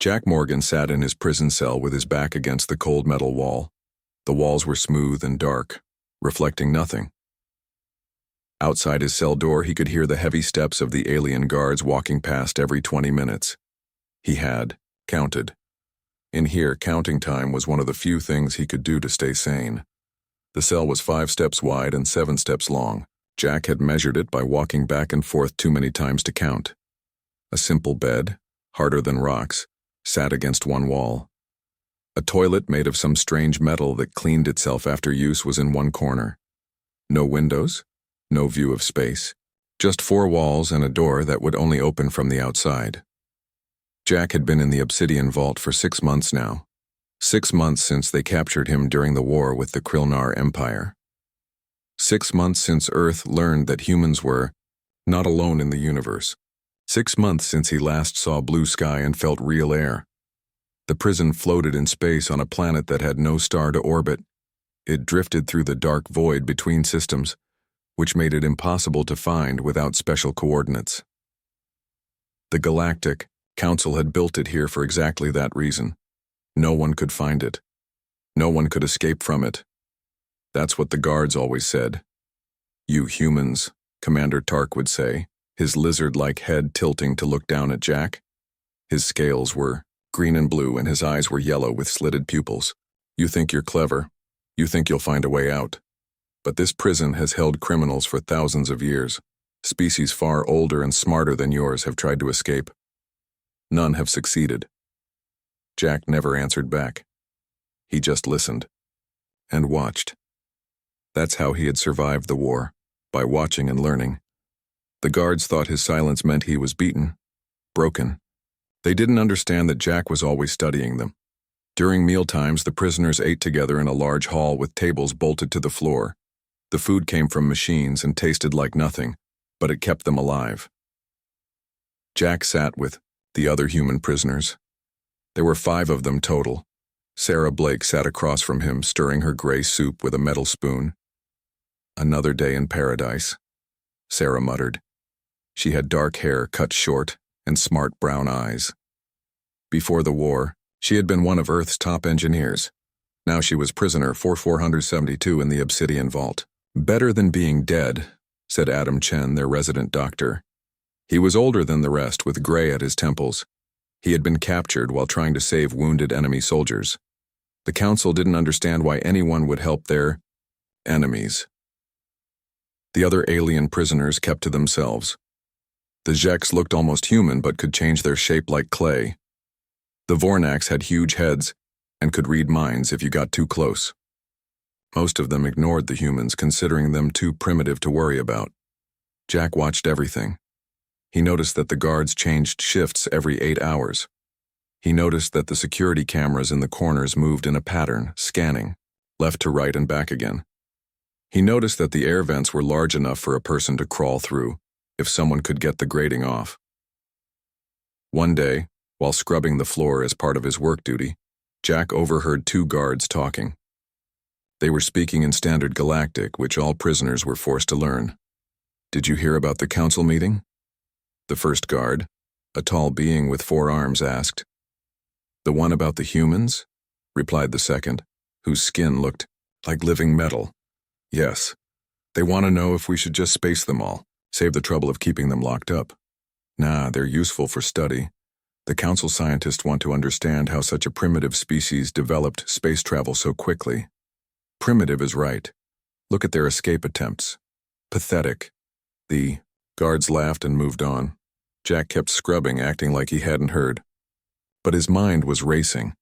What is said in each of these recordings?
Jack Morgan sat in his prison cell with his back against the cold metal wall. The walls were smooth and dark, reflecting nothing. Outside his cell door, he could hear the heavy steps of the alien guards walking past every 20 minutes. He had counted. In here, counting time was one of the few things he could do to stay sane. The cell was 5 steps wide and 7 steps long. Jack had measured it by walking back and forth too many times to count. A simple bed, harder than rocks, sat against one wall. A toilet made of some strange metal that cleaned itself after use was in one corner. No windows, no view of space, just 4 walls and a door that would only open from the outside. Jack had been in the Obsidian Vault for 6 months now. 6 months since they captured him during the war with the Krilnar Empire. 6 months since Earth learned that humans were not alone in the universe. 6 months since he last saw blue sky and felt real air. The prison floated in space on a planet that had no star to orbit. It drifted through the dark void between systems, which made it impossible to find without special coordinates. The Galactic Council had built it here for exactly that reason. No one could find it. No one could escape from it. That's what the guards always said. "You humans," Commander Tark would say, his lizard-like head tilting to look down at Jack. His scales were green and blue and his eyes were yellow with slitted pupils. "You think you're clever. You think you'll find a way out. But this prison has held criminals for thousands of years. Species far older and smarter than yours have tried to escape. None have succeeded." Jack never answered back. He just listened and watched. That's how he had survived the war, by watching and learning. The guards thought his silence meant he was beaten, broken. They didn't understand that Jack was always studying them. During mealtimes, the prisoners ate together in a large hall with tables bolted to the floor. The food came from machines and tasted like nothing, but it kept them alive. Jack sat with the other human prisoners. There were 5 of them total. Sarah Blake sat across from him, stirring her gray soup with a metal spoon. "Another day in paradise," Sarah muttered. She had dark hair cut short and smart brown eyes. Before the war, she had been one of Earth's top engineers. Now she was prisoner 4472 in the Obsidian Vault. "Better than being dead," said Adam Chen, their resident doctor. He was older than the rest, with gray at his temples. He had been captured while trying to save wounded enemy soldiers. The council didn't understand why anyone would help their enemies. The other alien prisoners kept to themselves. The Zheks looked almost human but could change their shape like clay. The Vornax had huge heads and could read minds if you got too close. Most of them ignored the humans, considering them too primitive to worry about. Jack watched everything. He noticed that the guards changed shifts every 8 hours. He noticed that the security cameras in the corners moved in a pattern, scanning, left to right and back again. He noticed that the air vents were large enough for a person to crawl through, if someone could get the grating off. One day, while scrubbing the floor as part of his work duty, Jack overheard 2 guards talking. They were speaking in Standard Galactic, which all prisoners were forced to learn. "Did you hear about the council meeting?" The first guard, a tall being with 4 arms, asked. "The one about the humans?" replied the second, whose skin looked like living metal. "Yes. They want to know if we should just space them all, save the trouble of keeping them locked up. Nah, they're useful for study. The council scientists want to understand how such a primitive species developed space travel so quickly." "Primitive is right. Look at their escape attempts. Pathetic." The guards laughed and moved on. Jack kept scrubbing, acting like he hadn't heard. But his mind was racing.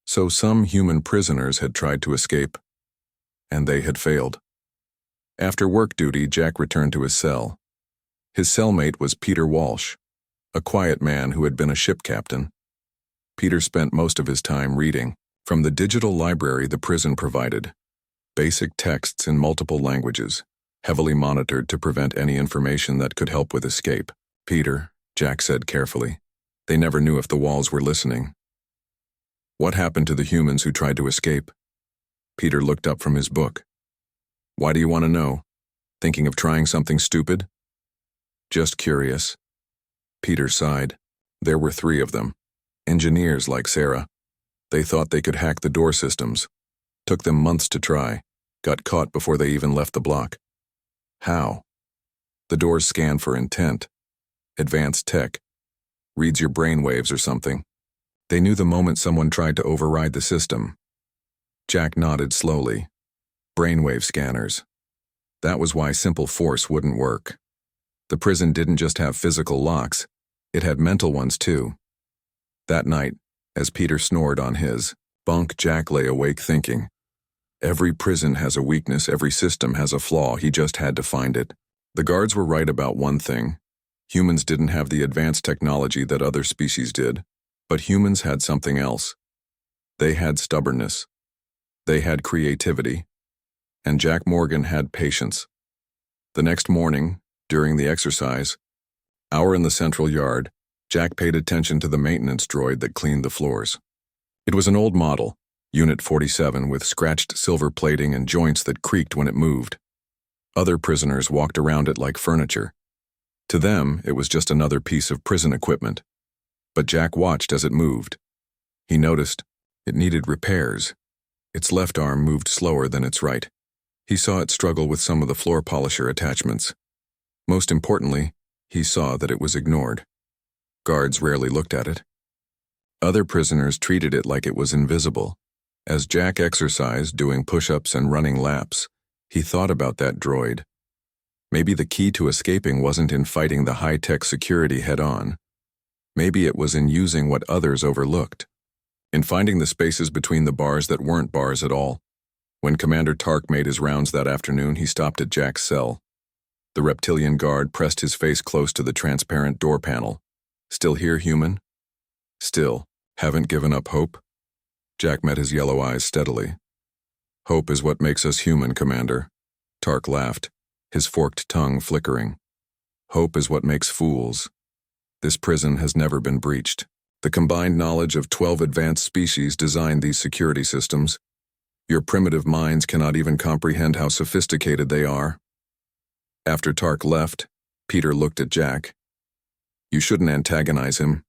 So some human prisoners had tried to escape, and they had failed. After work duty, Jack returned to his cell. His cellmate was Peter Walsh, a quiet man who had been a ship captain. Peter spent most of his time reading from the digital library the prison provided, basic texts in multiple languages, heavily monitored to prevent any information that could help with escape. "Peter," Jack said carefully. They never knew if the walls were listening. "What happened to the humans who tried to escape?" Peter looked up from his book. "Why do you want to know? Thinking of trying something stupid?" "Just curious." Peter sighed. There were 3 of them. Engineers like Sarah. They thought they could hack the door systems. Took them months to try. Got caught before they even left the block. How? The doors scan for intent. Advanced tech. Reads your brainwaves or something. They knew the moment someone tried to override the system. Jack nodded slowly. Brainwave scanners. That was why simple force wouldn't work. The prison didn't just have physical locks, it had mental ones too. That night, as Peter snored on his bunk, Jack lay awake thinking. Every prison has a weakness, every system has a flaw, he just had to find it. The guards were right about one thing. Humans didn't have the advanced technology that other species did, but humans had something else. They had stubbornness. They had creativity. And Jack Morgan had patience. The next morning, during the exercise hour in the central yard, Jack paid attention to the maintenance droid that cleaned the floors. It was an old model, Unit 47, with scratched silver plating and joints that creaked when it moved. Other prisoners walked around it like furniture. To them, it was just another piece of prison equipment. But Jack watched as it moved. He noticed it needed repairs. Its left arm moved slower than its right. He saw it struggle with some of the floor polisher attachments. Most importantly, he saw that it was ignored. Guards rarely looked at it. Other prisoners treated it like it was invisible. As Jack exercised, doing push-ups and running laps, he thought about that droid. Maybe the key to escaping wasn't in fighting the high-tech security head-on. Maybe it was in using what others overlooked. In finding the spaces between the bars that weren't bars at all. When Commander Tark made his rounds that afternoon, he stopped at Jack's cell. The reptilian guard pressed his face close to the transparent door panel. Still here, human? Still, haven't given up hope? Jack met his yellow eyes steadily. Hope is what makes us human, Commander. Tark laughed, his forked tongue flickering. Hope is what makes fools. This prison has never been breached. The combined knowledge of 12 advanced species designed these security systems. Your primitive minds cannot even comprehend how sophisticated they are. After Tark left, Peter looked at Jack. You shouldn't antagonize him.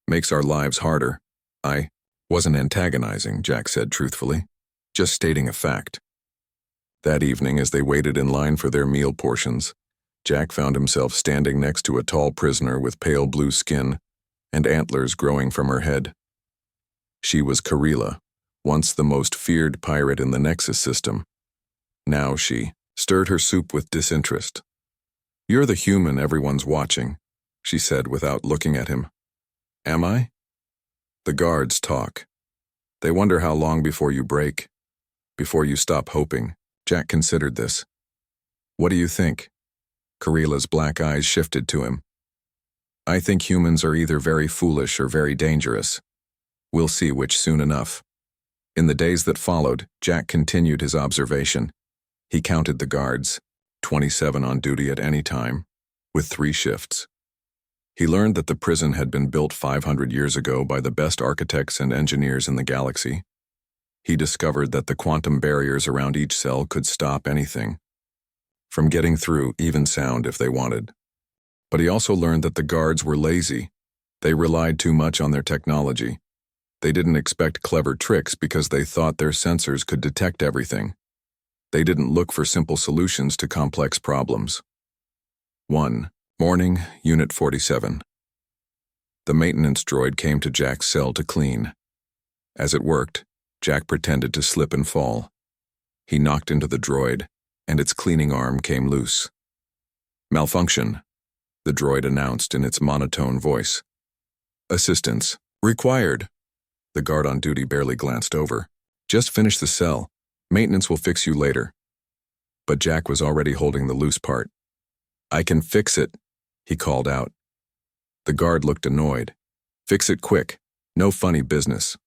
Makes our lives harder. I wasn't antagonizing, Jack said truthfully. Just stating a fact. That evening, as they waited in line for their meal portions, Jack found himself standing next to a tall prisoner with pale blue skin and antlers growing from her head. She was Karila, once the most feared pirate in the Nexus system. Now she stirred her soup with disinterest. You're the human everyone's watching, she said without looking at him. Am I? The guards talk. They wonder how long before you break, before you stop hoping. Jack considered this. What do you think? Karila's black eyes shifted to him. I think humans are either very foolish or very dangerous. We'll see which soon enough. In the days that followed, Jack continued his observation. He counted the guards, 27 on duty at any time, with 3 shifts. He learned that the prison had been built 500 years ago by the best architects and engineers in the galaxy. He discovered that the quantum barriers around each cell could stop anything, from getting through, even sound if they wanted. But he also learned that the guards were lazy. They relied too much on their technology. They didn't expect clever tricks because they thought their sensors could detect everything. They didn't look for simple solutions to complex problems. 1. Morning, Unit 47. The maintenance droid came to Jack's cell to clean. As it worked, Jack pretended to slip and fall. He knocked into the droid, and its cleaning arm came loose. Malfunction, the droid announced in its monotone voice. Assistance required. The guard on duty barely glanced over. Just finish the cell. Maintenance will fix you later. But Jack was already holding the loose part. I can fix it, he called out. The guard looked annoyed. Fix it quick. No funny business.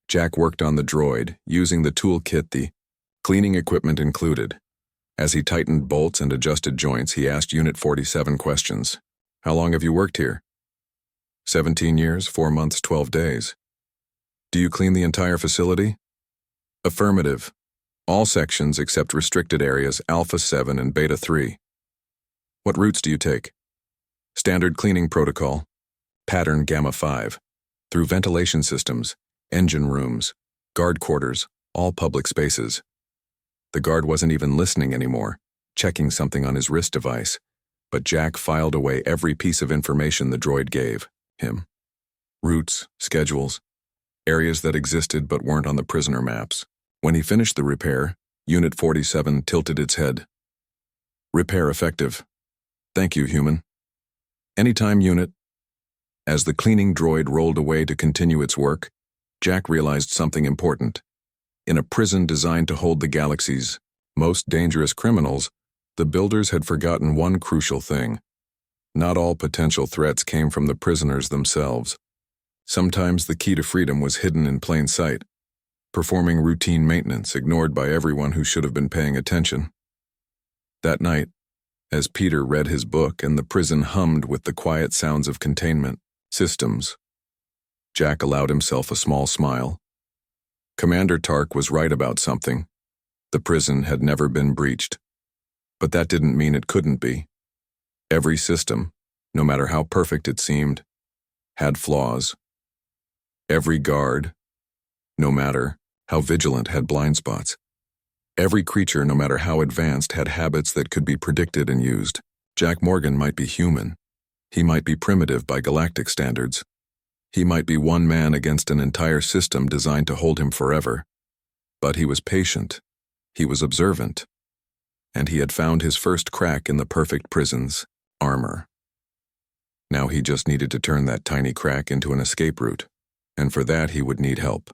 Jack worked on the droid, using the toolkit the cleaning equipment included. As he tightened bolts and adjusted joints, he asked Unit 47 questions. How long have you worked here? 17 years, 4 months, 12 days. Do you clean the entire facility? Affirmative. All sections except restricted areas Alpha 7 and Beta 3. What routes do you take? Standard cleaning protocol. Pattern Gamma 5. through ventilation systems, engine rooms, guard quarters, all public spaces. The guard wasn't even listening anymore, checking something on his wrist device, but Jack filed away every piece of information the droid gave him. Routes, schedules, areas that existed but weren't on the prisoner maps. When he finished the repair, Unit 47 tilted its head. Repair effective. Thank you, human. Anytime, Unit. As the cleaning droid rolled away to continue its work, Jack realized something important. In a prison designed to hold the galaxy's most dangerous criminals, the builders had forgotten one crucial thing. Not all potential threats came from the prisoners themselves. Sometimes the key to freedom was hidden in plain sight, performing routine maintenance ignored by everyone who should have been paying attention. That night, as Peter read his book and the prison hummed with the quiet sounds of containment systems, Jack allowed himself a small smile. Commander Tark was right about something. The prison had never been breached. But that didn't mean it couldn't be. Every system, no matter how perfect it seemed, had flaws. Every guard, no matter how vigilant, had blind spots. Every creature, no matter how advanced, had habits that could be predicted and used. Jack Morgan might be human. He might be primitive by galactic standards. He might be one man against an entire system designed to hold him forever. But he was patient. He was observant. And he had found his first crack in the perfect prison's armor. Now he just needed to turn that tiny crack into an escape route. And for that he would need help.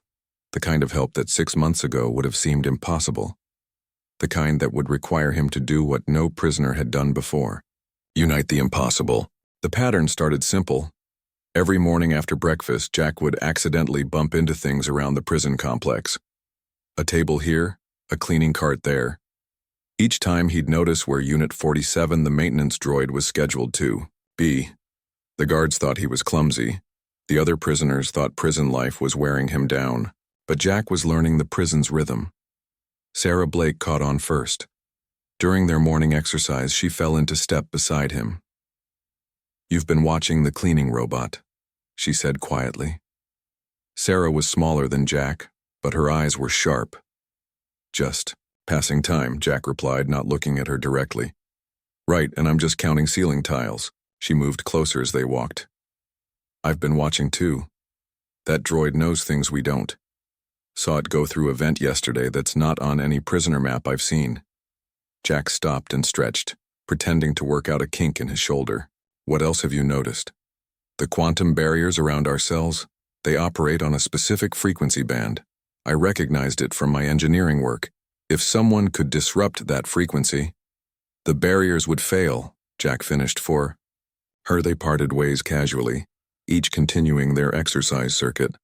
The kind of help that 6 months ago would have seemed impossible. The kind that would require him to do what no prisoner had done before. Unite the impossible. The pattern started simple. Every morning after breakfast, Jack would accidentally bump into things around the prison complex. A table here, a cleaning cart there. Each time he'd notice where Unit 47, the maintenance droid, was scheduled to be. The guards thought he was clumsy. The other prisoners thought prison life was wearing him down. But Jack was learning the prison's rhythm. Sarah Blake caught on first. During their morning exercise, she fell into step beside him. "You've been watching the cleaning robot," she said quietly. Sarah was smaller than Jack, but her eyes were sharp. "Just passing time," Jack replied, not looking at her directly. "Right, and I'm just counting ceiling tiles." She moved closer as they walked. "I've been watching too. That droid knows things we don't. Saw it go through a vent yesterday that's not on any prisoner map I've seen." Jack stopped and stretched, pretending to work out a kink in his shoulder. "What else have you noticed? The quantum barriers around our cells, they operate on a specific frequency band. I recognized it from my engineering work. If someone could disrupt that frequency, the barriers would fail," Jack finished for her. They parted ways casually, each continuing their exercise circuit.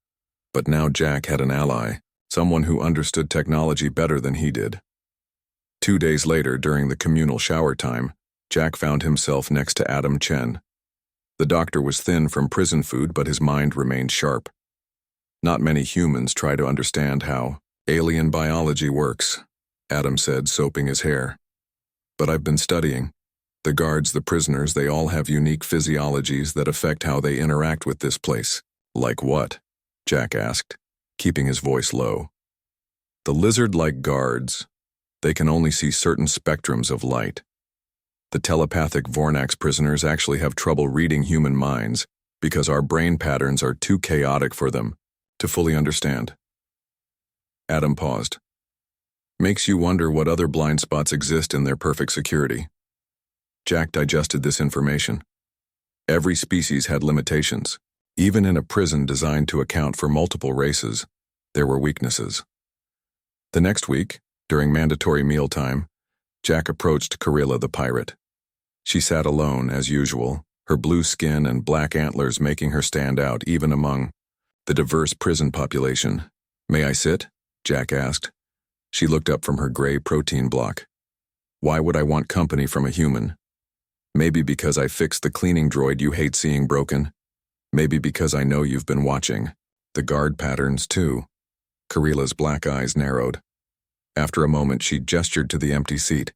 But now Jack had an ally, someone who understood technology better than he did. 2 days later, during the communal shower time, Jack found himself next to Adam Chen. The doctor was thin from prison food, but his mind remained sharp. "Not many humans try to understand how alien biology works," Adam said, soaping his hair. "But I've been studying. The guards, the prisoners, they all have unique physiologies that affect how they interact with this place." "Like what?" Jack asked, keeping his voice low. "The lizard-like guards, they can only see certain spectrums of light. The telepathic Vornax prisoners actually have trouble reading human minds because our brain patterns are too chaotic for them to fully understand." Adam paused. "Makes you wonder what other blind spots exist in their perfect security." Jack digested this information. Every species had limitations. Even in a prison designed to account for multiple races, there were weaknesses. The next week, during mandatory mealtime, Jack approached Karilla the pirate. She sat alone, as usual, her blue skin and black antlers making her stand out even among the diverse prison population. "May I sit?" Jack asked. She looked up from her gray protein block. "Why would I want company from a human? Maybe because I fixed the cleaning droid you hate seeing broken. Maybe because I know you've been watching the guard patterns too." Karilla's black eyes narrowed. After a moment, she gestured to the empty seat.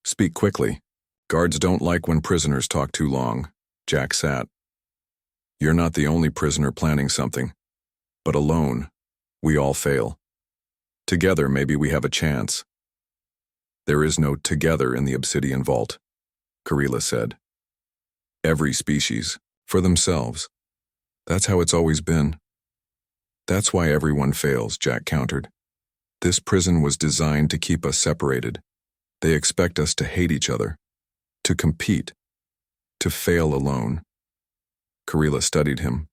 "Speak quickly. Guards don't like when prisoners talk too long." Jack sat. You're not the only prisoner planning something. But alone, we all fail. Together, maybe we have a chance. There is no together in the Obsidian Vault, Karila said. Every species, for themselves. That's how it's always been. That's why everyone fails, Jack countered. This prison was designed to keep us separated. They expect us to hate each other, to compete, to fail alone. Karila studied him.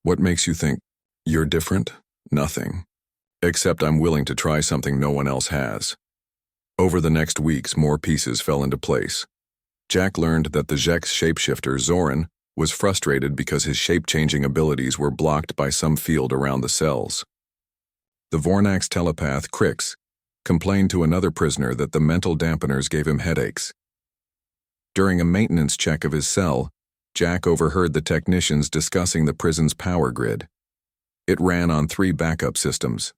What makes you think you're different? Nothing. Except I'm willing to try something no one else has. Over the next weeks, more pieces fell into place. Jack learned that the Zhek's shapeshifter, Zoran, was frustrated because his shape-changing abilities were blocked by some field around the cells. The Vornax telepath, Crix, complained to another prisoner that the mental dampeners gave him headaches. During a maintenance check of his cell, Jack overheard the technicians discussing the prison's power grid. It ran on 3 backup systems.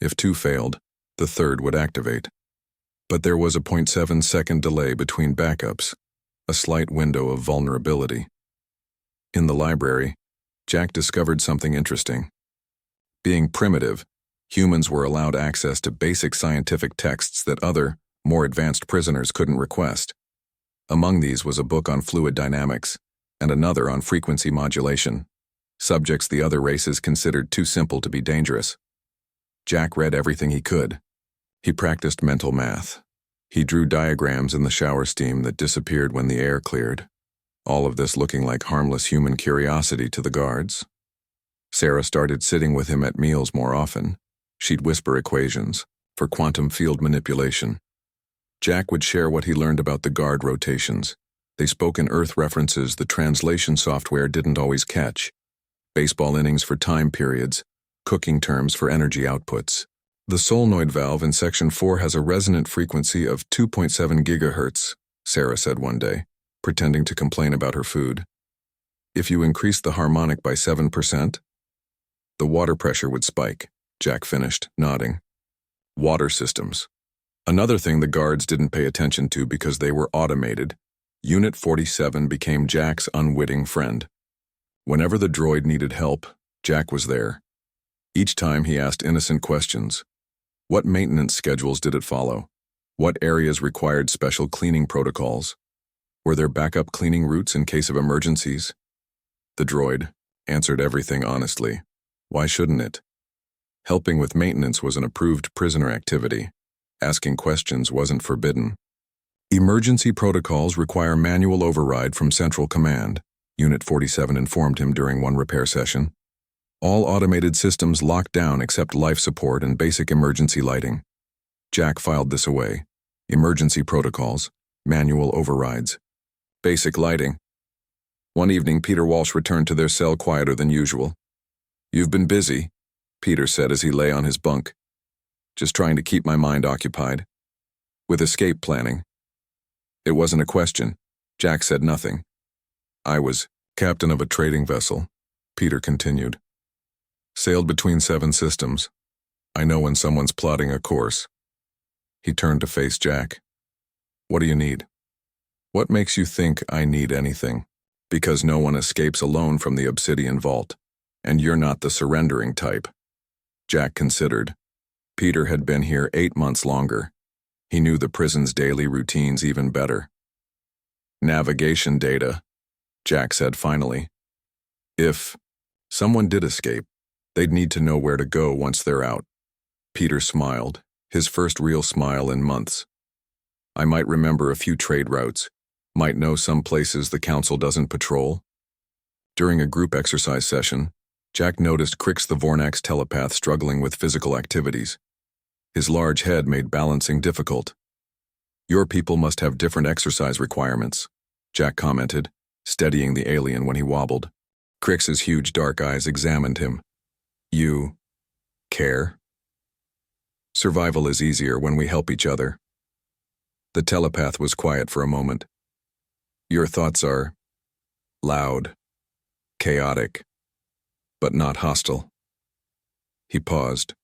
If 2 failed, the third would activate. But there was a 0.7-second delay between backups, a slight window of vulnerability. In the library, Jack discovered something interesting. Being primitive, humans were allowed access to basic scientific texts that other, more advanced prisoners couldn't request. Among these was a book on fluid dynamics, and another on frequency modulation, subjects the other races considered too simple to be dangerous. Jack read everything he could. He practiced mental math. He drew diagrams in the shower steam that disappeared when the air cleared, all of this looking like harmless human curiosity to the guards. Sarah started sitting with him at meals more often. She'd whisper equations for quantum field manipulation. Jack would share what he learned about the guard rotations. They spoke in Earth references the translation software didn't always catch. Baseball innings for time periods, cooking terms for energy outputs. The solenoid valve in Section 4 has a resonant frequency of 2.7 gigahertz, Sarah said one day, pretending to complain about her food. If you increase the harmonic by 7%, the water pressure would spike, Jack finished, nodding. Water systems. Another thing the guards didn't pay attention to because they were automated. Unit 47 became Jack's unwitting friend. Whenever the droid needed help, Jack was there. Each time he asked innocent questions. What maintenance schedules did it follow? What areas required special cleaning protocols? Were there backup cleaning routes in case of emergencies? The droid answered everything honestly. Why shouldn't it? Helping with maintenance was an approved prisoner activity. Asking questions wasn't forbidden. Emergency protocols require manual override from Central Command, Unit 47 informed him during one repair session. All automated systems locked down except life support and basic emergency lighting. Jack filed this away. Emergency protocols, manual overrides, basic lighting. One evening, Peter Walsh returned to their cell quieter than usual. "You've been busy," Peter said as he lay on his bunk. "Just trying to keep my mind occupied. With escape planning." It wasn't a question. Jack said nothing. "I was captain of a trading vessel," Peter continued. "Sailed between 7 systems. I know when someone's plotting a course." He turned to face Jack. "What do you need?" "What makes you think I need anything?" "Because no one escapes alone from the Obsidian Vault, and you're not the surrendering type." Jack considered. Peter had been here 8 months longer. He knew the prison's daily routines even better. "Navigation data," Jack said finally. "If someone did escape, they'd need to know where to go once they're out." Peter smiled, his first real smile in months. "I might remember a few trade routes, might know some places the Council doesn't patrol." During a group exercise session, Jack noticed Crix the Vornax telepath struggling with physical activities. His large head made balancing difficult. "Your people must have different exercise requirements," Jack commented, steadying the alien when he wobbled. Crix's huge dark eyes examined him. "You care?" "Survival is easier when we help each other." The telepath was quiet for a moment. "Your thoughts are loud, chaotic, but not hostile." He paused.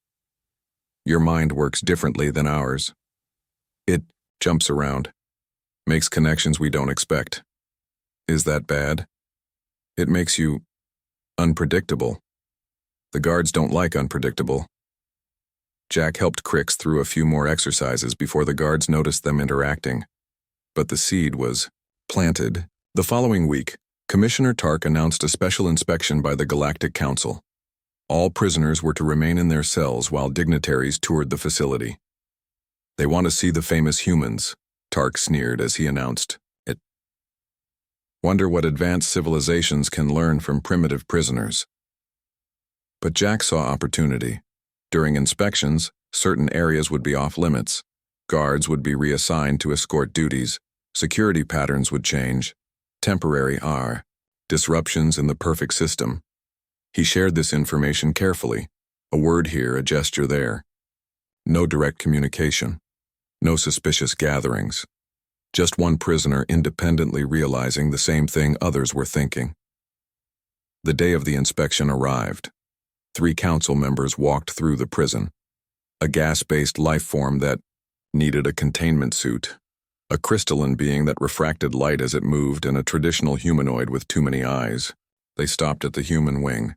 "Your mind works differently than ours. It jumps around, makes connections we don't expect. Is that bad?" It makes you unpredictable. The guards don't like unpredictable. Jack helped Crix through a few more exercises before the guards noticed them interacting. But the seed was planted. The following week, Commissioner Tark announced a special inspection by the Galactic Council. All prisoners were to remain in their cells while dignitaries toured the facility. "They want to see the famous humans," Tark sneered as he announced it. "Wonder what advanced civilizations can learn from primitive prisoners." But Jack saw opportunity. During inspections, certain areas would be off-limits. Guards would be reassigned to escort duties. Security patterns would change. Temporary disruptions in the perfect system. He shared this information carefully, a word here, a gesture there. No direct communication. No suspicious gatherings. Just one prisoner independently realizing the same thing others were thinking. The day of the inspection arrived. 3 council members walked through the prison. A gas-based life form that needed a containment suit, a crystalline being that refracted light as it moved, and a traditional humanoid with too many eyes. They stopped at the human wing.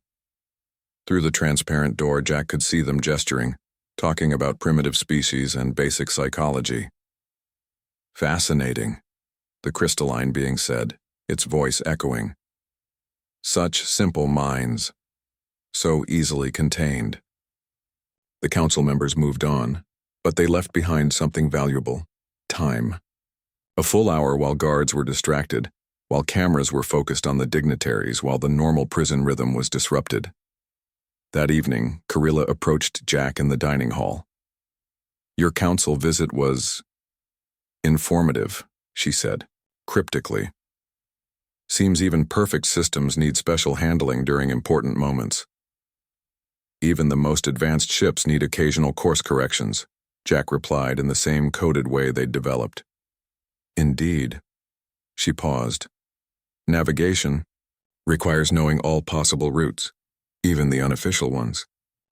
Through the transparent door, Jack could see them gesturing, talking about primitive species and basic psychology. "Fascinating," the crystalline being said, its voice echoing. "Such simple minds, so easily contained." The council members moved on, but they left behind something valuable: time. A full hour while guards were distracted, while cameras were focused on the dignitaries, while the normal prison rhythm was disrupted. That evening, Carilla approached Jack in the dining hall. "Your council visit was informative," she said, cryptically. "Seems even perfect systems need special handling during important moments." "Even the most advanced ships need occasional course corrections," Jack replied in the same coded way they'd developed. "Indeed." She paused. "Navigation requires knowing all possible routes, even the unofficial ones."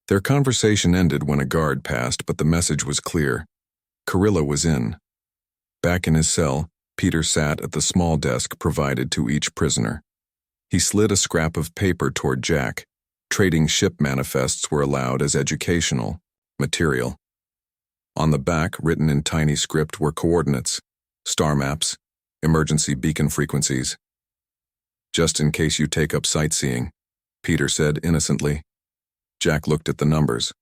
Their conversation ended when a guard passed, but the message was clear. Carilla was in. Back in his cell, Peter sat at the small desk provided to each prisoner. He slid a scrap of paper toward Jack. Trading ship manifests were allowed as educational material. On the back, written in tiny script, were coordinates, star maps, emergency beacon frequencies. "Just in case you take up sightseeing," Peter said innocently. Jack looked at the numbers.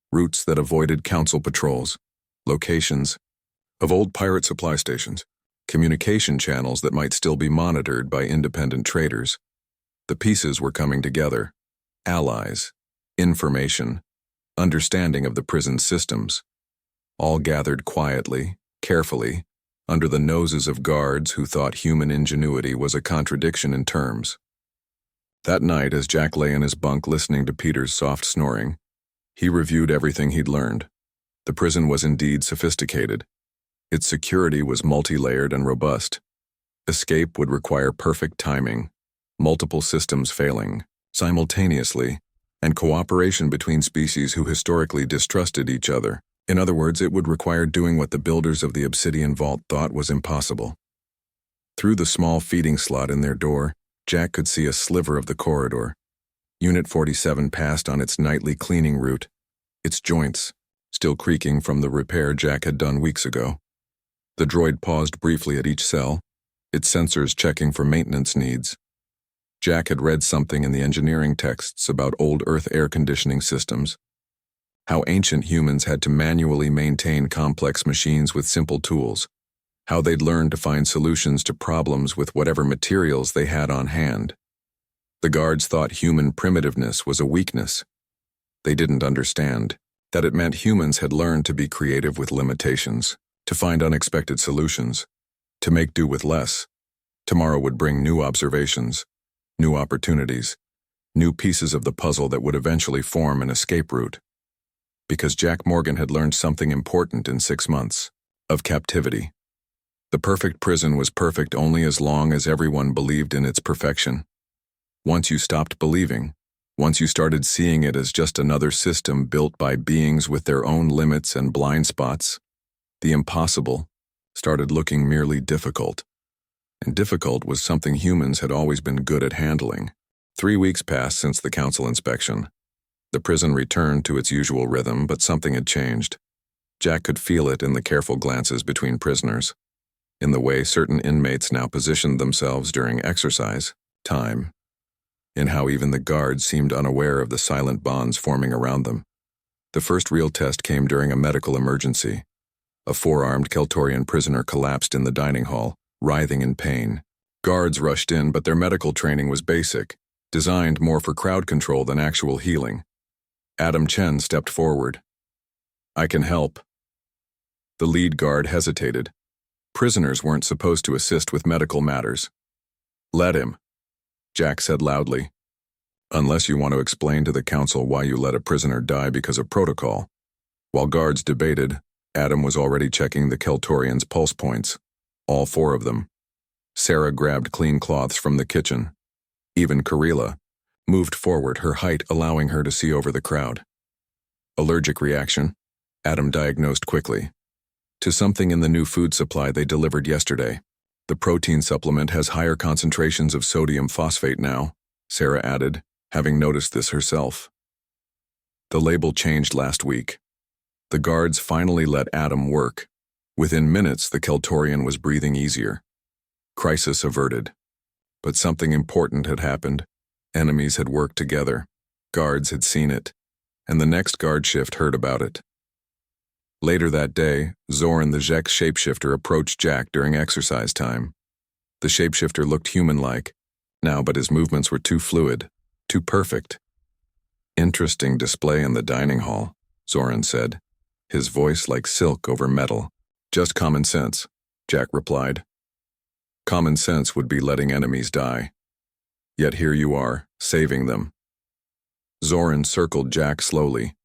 Routes that avoided council patrols, locations of old pirate supply stations, communication channels that might still be monitored by independent traders. The pieces were coming together. Allies, information, understanding of the prison systems, all gathered quietly, carefully, under the noses of guards who thought human ingenuity was a contradiction in terms. That night, as Jack lay in his bunk listening to Peter's soft snoring, he reviewed everything he'd learned. The prison was indeed sophisticated. Its security was multi-layered and robust. Escape would require perfect timing, multiple systems failing simultaneously, and cooperation between species who historically distrusted each other. In other words, it would require doing what the builders of the Obsidian Vault thought was impossible. Through the small feeding slot in their door, Jack could see a sliver of the corridor. Unit 47 passed on its nightly cleaning route, its joints still creaking from the repair Jack had done weeks ago. The droid paused briefly at each cell, its sensors checking for maintenance needs. Jack had read something in the engineering texts about old Earth air conditioning systems, how ancient humans had to manually maintain complex machines with simple tools, how they'd learned to find solutions to problems with whatever materials they had on hand. The guards thought human primitiveness was a weakness. They didn't understand that it meant humans had learned to be creative with limitations, to find unexpected solutions, to make do with less. Tomorrow would bring new observations, new opportunities, new pieces of the puzzle that would eventually form an escape route. Because Jack Morgan had learned something important in 6 months of captivity. The perfect prison was perfect only as long as everyone believed in its perfection. Once you stopped believing, once you started seeing it as just another system built by beings with their own limits and blind spots, the impossible started looking merely difficult. And difficult was something humans had always been good at handling. 3 weeks passed since the council inspection. The prison returned to its usual rhythm, but something had changed. Jack could feel it in the careful glances between prisoners, in the way certain inmates now positioned themselves during exercise time, in how even the guards seemed unaware of the silent bonds forming around them. The first real test came during a medical emergency. A 4-armed Keltorian prisoner collapsed in the dining hall, writhing in pain. Guards rushed in, but their medical training was basic, designed more for crowd control than actual healing. Adam Chen stepped forward. "I can help." The lead guard hesitated. Prisoners weren't supposed to assist with medical matters. "Let him," Jack said loudly. "Unless you want to explain to the council why you let a prisoner die because of protocol." While guards debated, Adam was already checking the Keltorians' pulse points, all 4 of them. Sarah grabbed clean cloths from the kitchen. Even Karila moved forward, her height allowing her to see over the crowd. Allergic reaction, Adam diagnosed quickly. To something in the new food supply they delivered yesterday. The protein supplement has higher concentrations of sodium phosphate now, Sarah added, having noticed this herself. The label changed last week. The guards finally let Adam work. Within minutes, the Keltorian was breathing easier. Crisis averted. But something important had happened. Enemies had worked together. Guards had seen it. And the next guard shift heard about it. Later that day, Zoran the Zhek shapeshifter approached Jack during exercise time. The shapeshifter looked human-like now, but his movements were too fluid, too perfect. "Interesting display in the dining hall," Zoran said, his voice like silk over metal. "Just common sense," Jack replied. Common sense would be letting enemies die. Yet here you are, saving them. Zoran circled Jack slowly.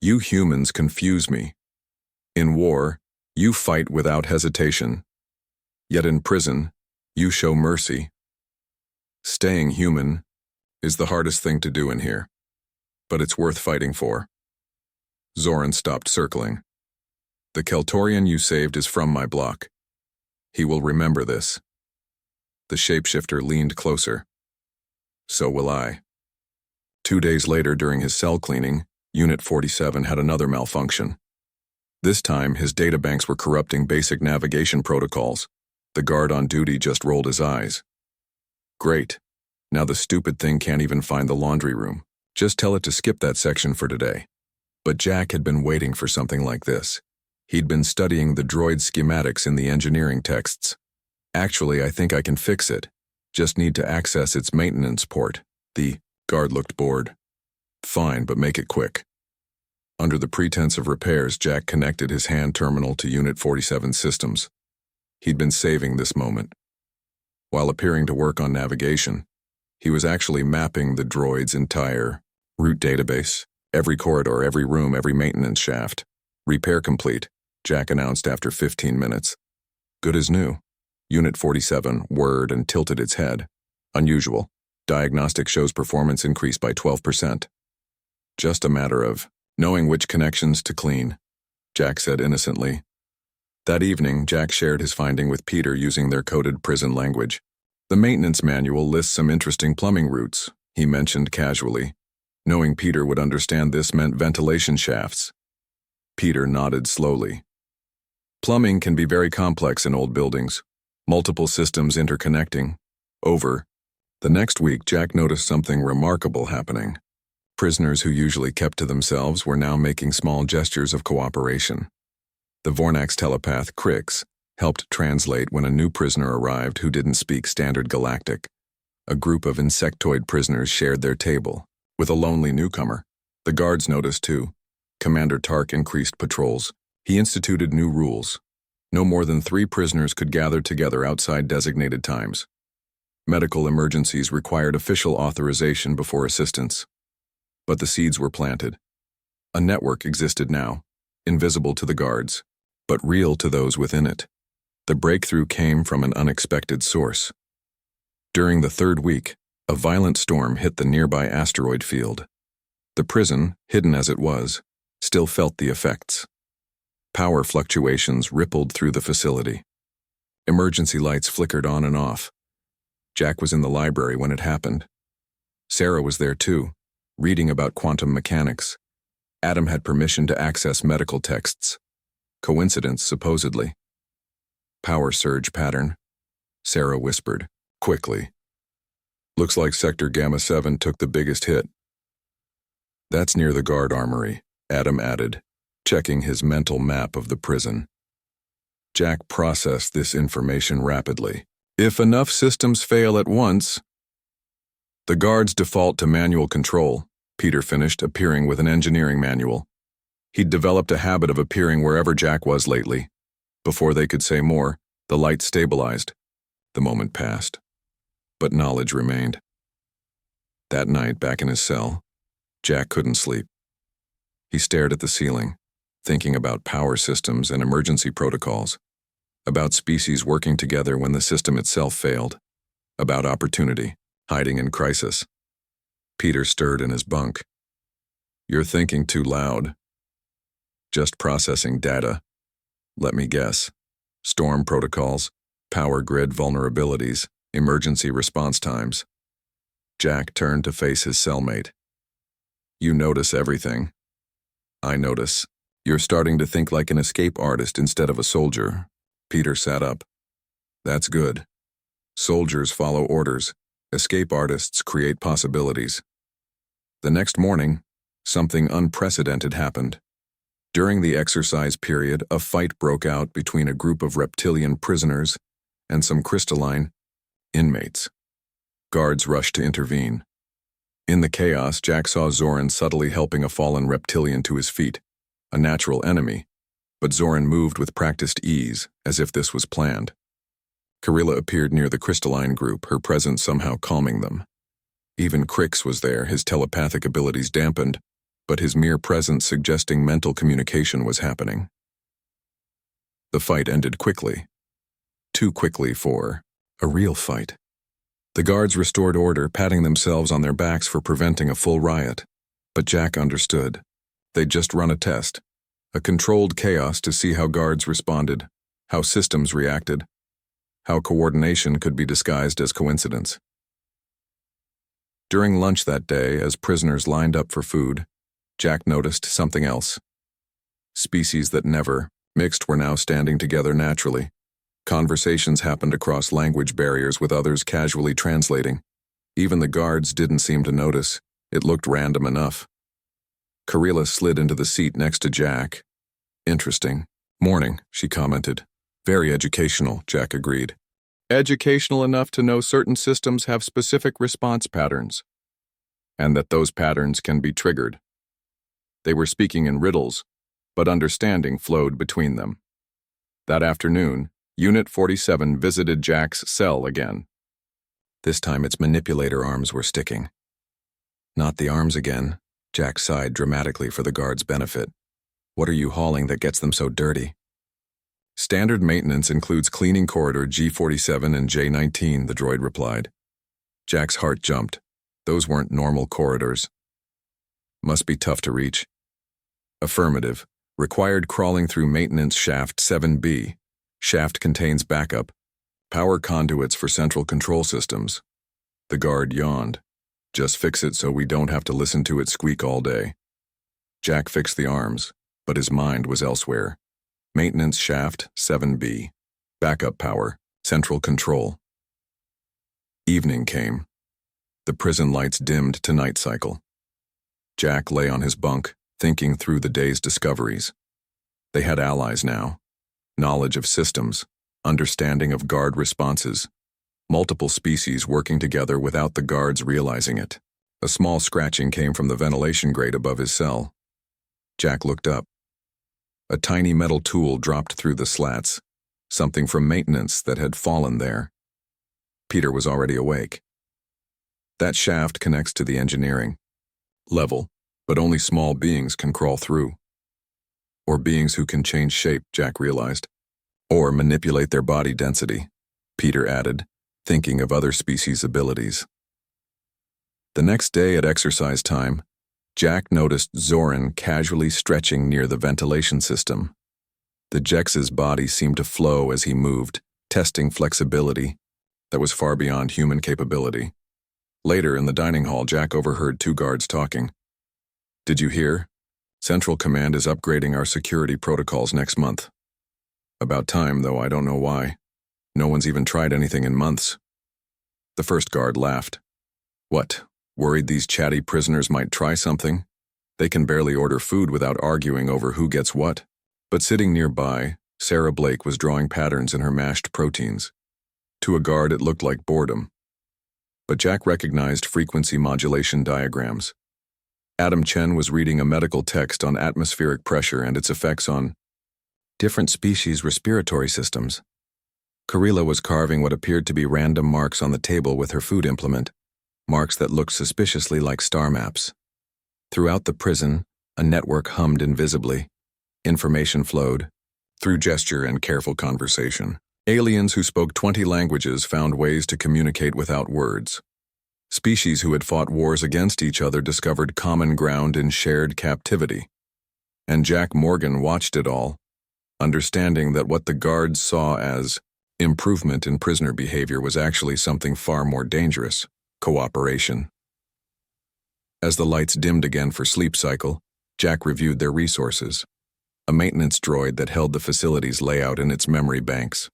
"You humans confuse me. In war, you fight without hesitation. Yet in prison, you show mercy. Staying human is the hardest thing to do in here, but it's worth fighting for." Zoran stopped circling. "The Keltorian you saved is from my block. He will remember this." The shapeshifter leaned closer. "So will I." 2 days later, during his cell cleaning, Unit 47 had another malfunction. This time, his databanks were corrupting basic navigation protocols. The guard on duty just rolled his eyes. "Great. Now the stupid thing can't even find the laundry room. Just tell it to skip that section for today." But Jack had been waiting for something like this. He'd been studying the droid schematics in the engineering texts. "Actually, I think I can fix it. Just need to access its maintenance port." The guard looked bored. "Fine, but make it quick." Under the pretense of repairs, Jack connected his hand terminal to Unit 47 systems. He'd been saving this moment. While appearing to work on navigation, he was actually mapping the droid's entire route database, every corridor, every room, every maintenance shaft. "Repair complete," Jack announced after 15 minutes. "Good as new." Unit 47 whirred and tilted its head. "Unusual. Diagnostic shows performance increased by 12%. Just a matter of knowing which connections to clean," Jack said innocently. That evening, Jack shared his finding with Peter using their coded prison language. "The maintenance manual lists some interesting plumbing routes," he mentioned casually. Knowing Peter would understand this meant ventilation shafts. Peter nodded slowly. "Plumbing can be very complex in old buildings, multiple systems interconnecting. Over." The next week, Jack noticed something remarkable happening. Prisoners who usually kept to themselves were now making small gestures of cooperation. The Vornax telepath, Crix, helped translate when a new prisoner arrived who didn't speak standard Galactic. A group of insectoid prisoners shared their table with a lonely newcomer. The guards noticed too. Commander Tark increased patrols. He instituted new rules. No more than 3 prisoners could gather together outside designated times. Medical emergencies required official authorization before assistance. But the seeds were planted. A network existed now, invisible to the guards, but real to those within it. The breakthrough came from an unexpected source. During the 3rd week, a violent storm hit the nearby asteroid field. The prison, hidden as it was, still felt the effects. Power fluctuations rippled through the facility. Emergency lights flickered on and off. Jack was in the library when it happened. Sarah was there too, reading about quantum mechanics. Adam had permission to access medical texts. Coincidence, supposedly. Power surge pattern, Sarah whispered, quickly. Looks like Sector Gamma 7 took the biggest hit. That's near the guard armory, Adam added, checking his mental map of the prison. Jack processed this information rapidly. If enough systems fail at once... The guards default to manual control, Peter finished, appearing with an engineering manual. He'd developed a habit of appearing wherever Jack was lately. Before they could say more, the light stabilized. The moment passed. But knowledge remained. That night, back in his cell, Jack couldn't sleep. He stared at the ceiling, thinking about power systems and emergency protocols, about species working together when the system itself failed, about opportunity, hiding in crisis. Peter stirred in his bunk. You're thinking too loud. Just processing data. Let me guess. Storm protocols, power grid vulnerabilities, emergency response times. Jack turned to face his cellmate. You notice everything. I notice. You're starting to think like an escape artist instead of a soldier. Peter sat up. That's good. Soldiers follow orders. Escape artists create possibilities. The next morning, something unprecedented happened. During the exercise period, a fight broke out between a group of reptilian prisoners and some crystalline inmates. Guards rushed to intervene. In the chaos, Jack saw Zoran subtly helping a fallen reptilian to his feet, a natural enemy, but Zoran moved with practiced ease, as if this was planned. Karilla appeared near the crystalline group, her presence somehow calming them. Even Crix was there, his telepathic abilities dampened, but his mere presence suggesting mental communication was happening. The fight ended quickly. Too quickly for a real fight. The guards restored order, patting themselves on their backs for preventing a full riot. But Jack understood. They'd just run a test. A controlled chaos to see how guards responded, how systems reacted, how coordination could be disguised as coincidence. During lunch that day, as prisoners lined up for food, Jack noticed something else. Species that never mixed were now standing together naturally. Conversations happened across language barriers with others casually translating. Even the guards didn't seem to notice. It looked random enough. Karilla slid into the seat next to Jack. Interesting. Morning, she commented. Very educational, Jack agreed. Educational enough to know certain systems have specific response patterns, and that those patterns can be triggered. They were speaking in riddles, but understanding flowed between them. That afternoon, Unit 47 visited Jack's cell again. This time its manipulator arms were sticking. Not the arms again, Jack sighed dramatically for the guard's benefit. What are you hauling that gets them so dirty? Standard maintenance includes cleaning corridor G47 and J19, the droid replied. Jack's heart jumped. Those weren't normal corridors. Must be tough to reach. Affirmative. Required crawling through maintenance shaft 7B. Shaft contains backup. Power conduits for central control systems. The guard yawned. Just fix it so we don't have to listen to it squeak all day. Jack fixed the arms, but his mind was elsewhere. Maintenance shaft 7B. Backup power. Central control. Evening came. The prison lights dimmed to night cycle. Jack lay on his bunk, thinking through the day's discoveries. They had allies now. Knowledge of systems, understanding of guard responses. Multiple species working together without the guards realizing it. A small scratching came from the ventilation grate above his cell. Jack looked up. A tiny metal tool dropped through the slats, something from maintenance that had fallen there. Peter was already awake. That shaft connects to the engineering level, but only small beings can crawl through. Or beings who can change shape, Jack realized. Or manipulate their body density, Peter added, thinking of other species' abilities. The next day at exercise time, Jack noticed Zoran casually stretching near the ventilation system. The Jex's body seemed to flow as he moved, testing flexibility that was far beyond human capability. Later, in the dining hall, Jack overheard two guards talking. "Did you hear? Central Command is upgrading our security protocols next month." "About time, though I don't know why. No one's even tried anything in months." The first guard laughed. "What, worried these chatty prisoners might try something? They can barely order food without arguing over who gets what." But sitting nearby, Sarah Blake was drawing patterns in her mashed proteins. To a guard, it looked like boredom. But Jack recognized frequency modulation diagrams. Adam Chen was reading a medical text on atmospheric pressure and its effects on different species' respiratory systems. Karila was carving what appeared to be random marks on the table with her food implement, marks that looked suspiciously like star maps. Throughout the prison, a network hummed invisibly. Information flowed, through gesture and careful conversation. Aliens who spoke 20 languages found ways to communicate without words. Species who had fought wars against each other discovered common ground in shared captivity. And Jack Morgan watched it all, understanding that what the guards saw as improvement in prisoner behavior was actually something far more dangerous: cooperation. As the lights dimmed again for sleep cycle, Jack reviewed their resources. A maintenance droid that held the facility's layout in its memory banks.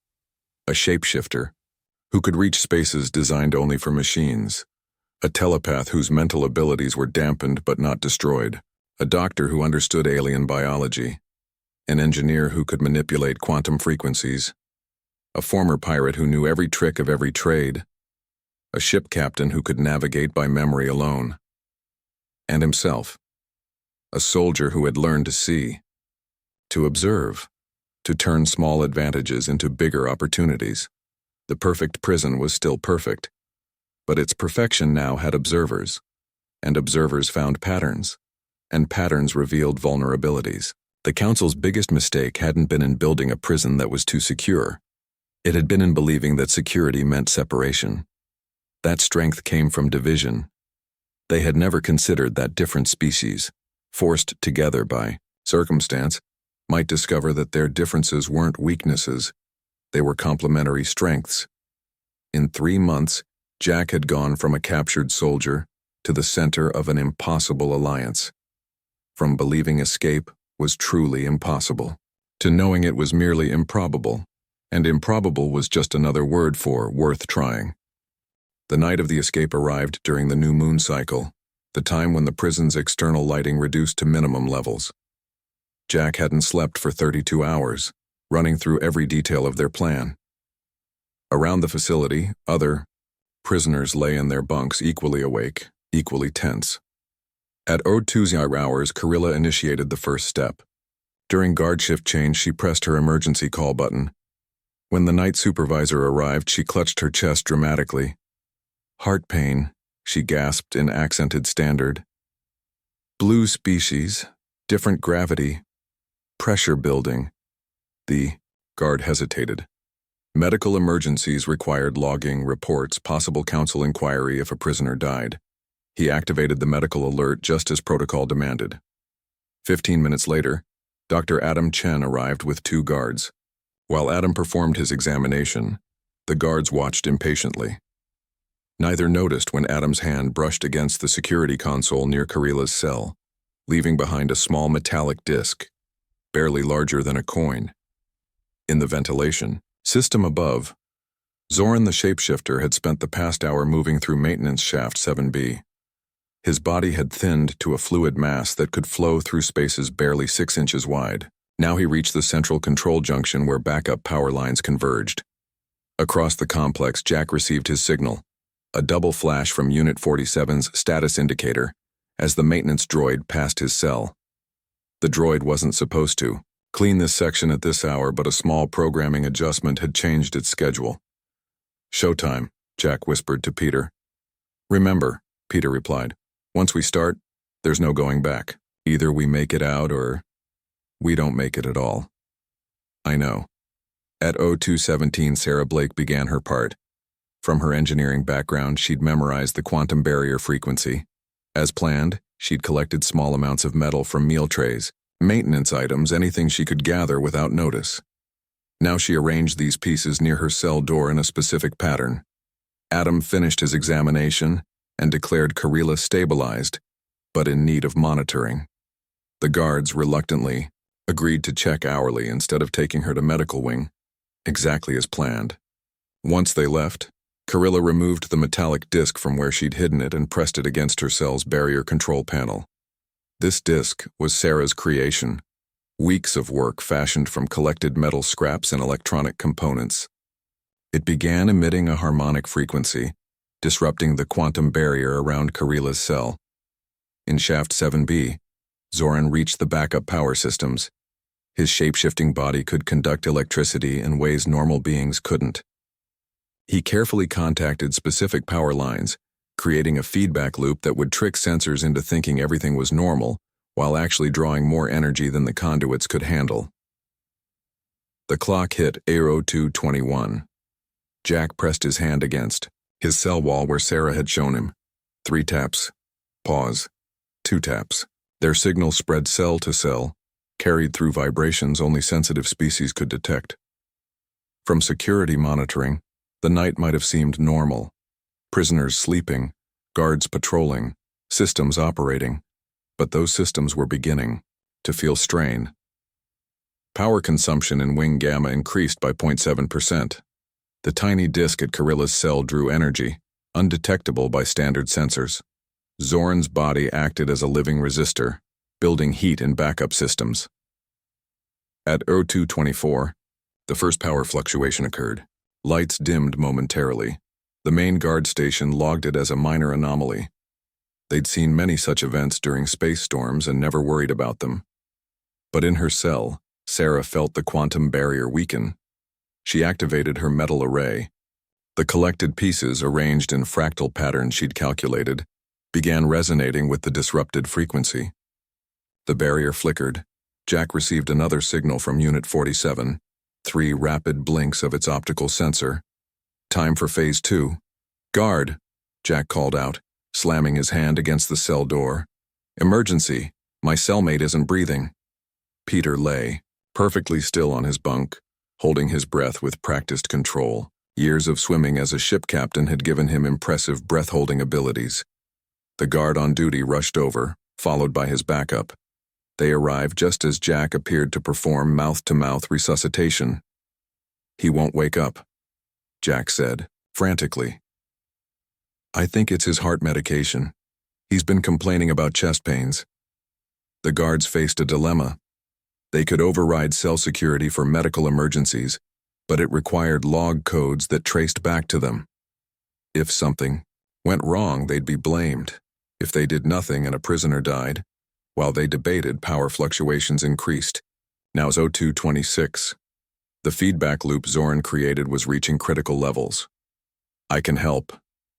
A shapeshifter who could reach spaces designed only for machines. A telepath whose mental abilities were dampened but not destroyed. A doctor who understood alien biology. An engineer who could manipulate quantum frequencies. A former pirate who knew every trick of every trade. A ship captain who could navigate by memory alone. And himself. A soldier who had learned to see, to observe, to turn small advantages into bigger opportunities. The perfect prison was still perfect, but its perfection now had observers, and observers found patterns, and patterns revealed vulnerabilities. The Council's biggest mistake hadn't been in building a prison that was too secure. It had been in believing that security meant separation. That strength came from division. They had never considered that different species, forced together by circumstance, might discover that their differences weren't weaknesses, they were complementary strengths. In 3 months, Jack had gone from a captured soldier to the center of an impossible alliance. From believing escape was truly impossible, to knowing it was merely improbable, and improbable was just another word for worth trying. The night of the escape arrived during the new moon cycle, the time when the prison's external lighting reduced to minimum levels. Jack hadn't slept for 32 hours, running through every detail of their plan. Around the facility, other prisoners lay in their bunks, equally awake, equally tense. At 0200 hours, Karila initiated the first step. During guard shift change, she pressed her emergency call button. When the night supervisor arrived, she clutched her chest dramatically. "Heart pain," she gasped in accented standard. "Blue species, different gravity, pressure building." The guard hesitated. Medical emergencies required logging reports, possible council inquiry if a prisoner died. He activated the medical alert just as protocol demanded. 15 minutes later, Dr. Adam Chen arrived with 2 guards. While Adam performed his examination, the guards watched impatiently. Neither noticed when Adam's hand brushed against the security console near Karila's cell, leaving behind a small metallic disc, barely larger than a coin. In the ventilation system above, Zoran the shapeshifter had spent the past hour moving through maintenance shaft 7B. His body had thinned to a fluid mass that could flow through spaces barely 6 inches wide. Now he reached the central control junction where backup power lines converged. Across the complex, Jack received his signal, a double flash from Unit 47's status indicator, as the maintenance droid passed his cell. The droid wasn't supposed to clean this section at this hour, but a small programming adjustment had changed its schedule. "Showtime," Jack whispered to Peter. "Remember," Peter replied, "once we start, there's no going back. Either we make it out or we don't make it at all." "I know." At 0217, Sarah Blake began her part. From her engineering background, she'd memorized the quantum barrier frequency. As planned, she'd collected small amounts of metal from meal trays, maintenance items, anything she could gather without notice. Now she arranged these pieces near her cell door in a specific pattern. Adam finished his examination, and declared Karila stabilized, but in need of monitoring. The guards, reluctantly, agreed to check hourly instead of taking her to medical wing, exactly as planned. Once they left, Karila removed the metallic disc from where she'd hidden it and pressed it against her cell's barrier control panel. This disc was Sarah's creation, weeks of work fashioned from collected metal scraps and electronic components. It began emitting a harmonic frequency, disrupting the quantum barrier around Karila's cell. In Shaft 7B, Zoran reached the backup power systems. His shape-shifting body could conduct electricity in ways normal beings couldn't. He carefully contacted specific power lines, creating a feedback loop that would trick sensors into thinking everything was normal, while actually drawing more energy than the conduits could handle. The clock hit 0221. Jack pressed his hand against his cell wall where Sarah had shown him. 3 taps. Pause. 2 taps. Their signal spread cell to cell, carried through vibrations only sensitive species could detect. From security monitoring, the night might have seemed normal. Prisoners sleeping, guards patrolling, systems operating, but those systems were beginning to feel strain. Power consumption in Wing Gamma increased by 0.7%. The tiny disk at Karila's cell drew energy, undetectable by standard sensors. Zoran's body acted as a living resistor, building heat in backup systems. At 0224, the first power fluctuation occurred. Lights dimmed momentarily. The main guard station logged it as a minor anomaly. They'd seen many such events during space storms and never worried about them. But in her cell, Sarah felt the quantum barrier weaken. She activated her metal array. The collected pieces, arranged in fractal patterns she'd calculated, began resonating with the disrupted frequency. The barrier flickered. Jack received another signal from Unit 47, 3 rapid blinks of its optical sensor. Time for Phase 2. Guard, Jack called out, slamming his hand against the cell door. Emergency, my cellmate isn't breathing. Peter lay, perfectly still on his bunk, holding his breath with practiced control. Years of swimming as a ship captain had given him impressive breath-holding abilities. The guard on duty rushed over, followed by his backup. They arrived just as Jack appeared to perform mouth-to-mouth resuscitation. He won't wake up, Jack said, frantically. I think it's his heart medication. He's been complaining about chest pains. The guards faced a dilemma. They could override cell security for medical emergencies, but it required log codes that traced back to them. If something went wrong, they'd be blamed. If they did nothing and a prisoner died, while they debated, power fluctuations increased. Now's 0226. The feedback loop Zoran created was reaching critical levels. I can help.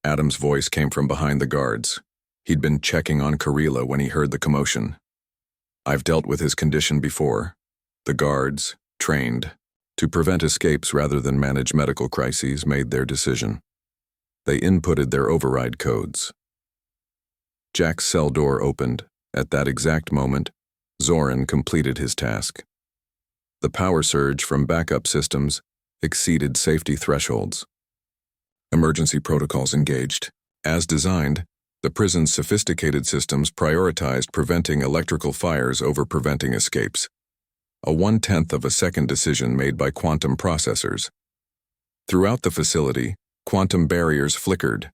Adam's voice came from behind the guards. He'd been checking on Karila when he heard the commotion. I've dealt with his condition before. The guards, trained to prevent escapes rather than manage medical crises, made their decision. They inputted their override codes. Jack's cell door opened. At that exact moment, Zoran completed his task. The power surge from backup systems exceeded safety thresholds. Emergency protocols engaged. As designed, the prison's sophisticated systems prioritized preventing electrical fires over preventing escapes. A 1/10 of a second decision made by quantum processors. Throughout the facility, quantum barriers flickered.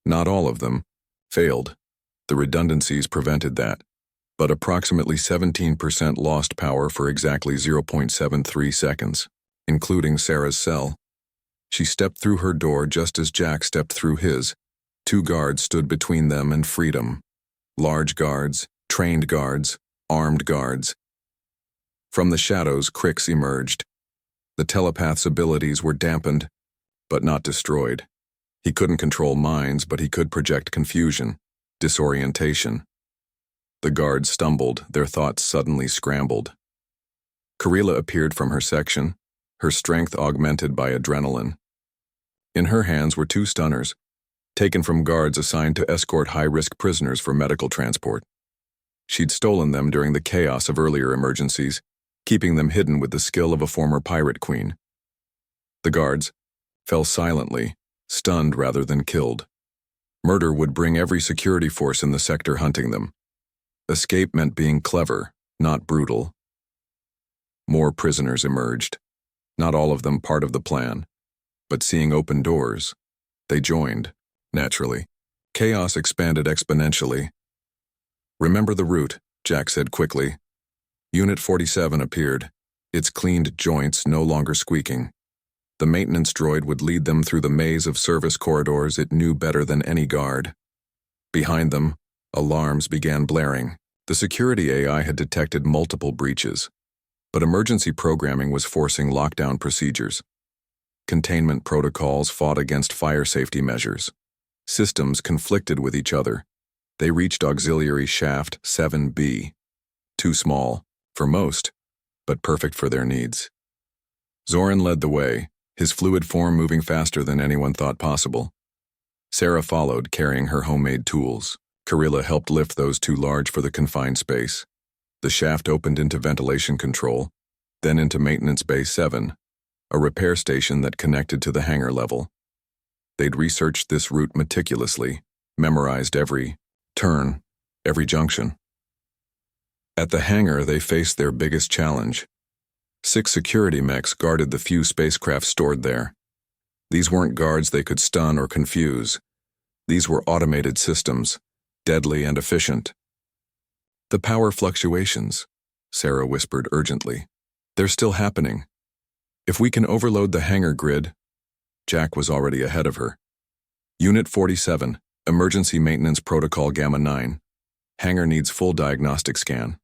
Not all of them failed. The redundancies prevented that, but approximately 17% lost power for exactly 0.73 seconds, including Sarah's cell. She stepped through her door just as Jack stepped through his. 2 guards stood between them and freedom. Large guards, trained guards, armed guards. From the shadows, Crix emerged. The telepath's abilities were dampened, but not destroyed. He couldn't control minds, but he could project confusion, disorientation. The guards stumbled, their thoughts suddenly scrambled. Karila appeared from her section, her strength augmented by adrenaline. In her hands were 2 stunners, taken from guards assigned to escort high-risk prisoners for medical transport. She'd stolen them during the chaos of earlier emergencies, keeping them hidden with the skill of a former pirate queen. The guards fell silently, stunned rather than killed. Murder would bring every security force in the sector hunting them. Escape meant being clever, not brutal. More prisoners emerged, not all of them part of the plan, but seeing open doors, they joined, naturally. Chaos expanded exponentially. "Remember the route," Jack said quickly. Unit 47 appeared, its cleaned joints no longer squeaking. The maintenance droid would lead them through the maze of service corridors it knew better than any guard. Behind them, alarms began blaring. The security AI had detected multiple breaches, but emergency programming was forcing lockdown procedures. Containment protocols fought against fire safety measures. Systems conflicted with each other. They reached auxiliary shaft 7B. Too small, for most, but perfect for their needs. Zoran led the way, his fluid form moving faster than anyone thought possible. Sarah followed, carrying her homemade tools. Karilla helped lift those too large for the confined space. The shaft opened into ventilation control, then into Maintenance Bay 7, a repair station that connected to the hangar level. They'd researched this route meticulously, memorized every turn, every junction. At the hangar, they faced their biggest challenge. 6 security mechs guarded the few spacecraft stored there. These weren't guards they could stun or confuse. These were automated systems, deadly and efficient. "The power fluctuations," Sarah whispered urgently. "They're still happening. If we can overload the hangar grid..." Jack was already ahead of her. "Unit 47, Emergency Maintenance Protocol Gamma 9. Hangar needs full diagnostic scan."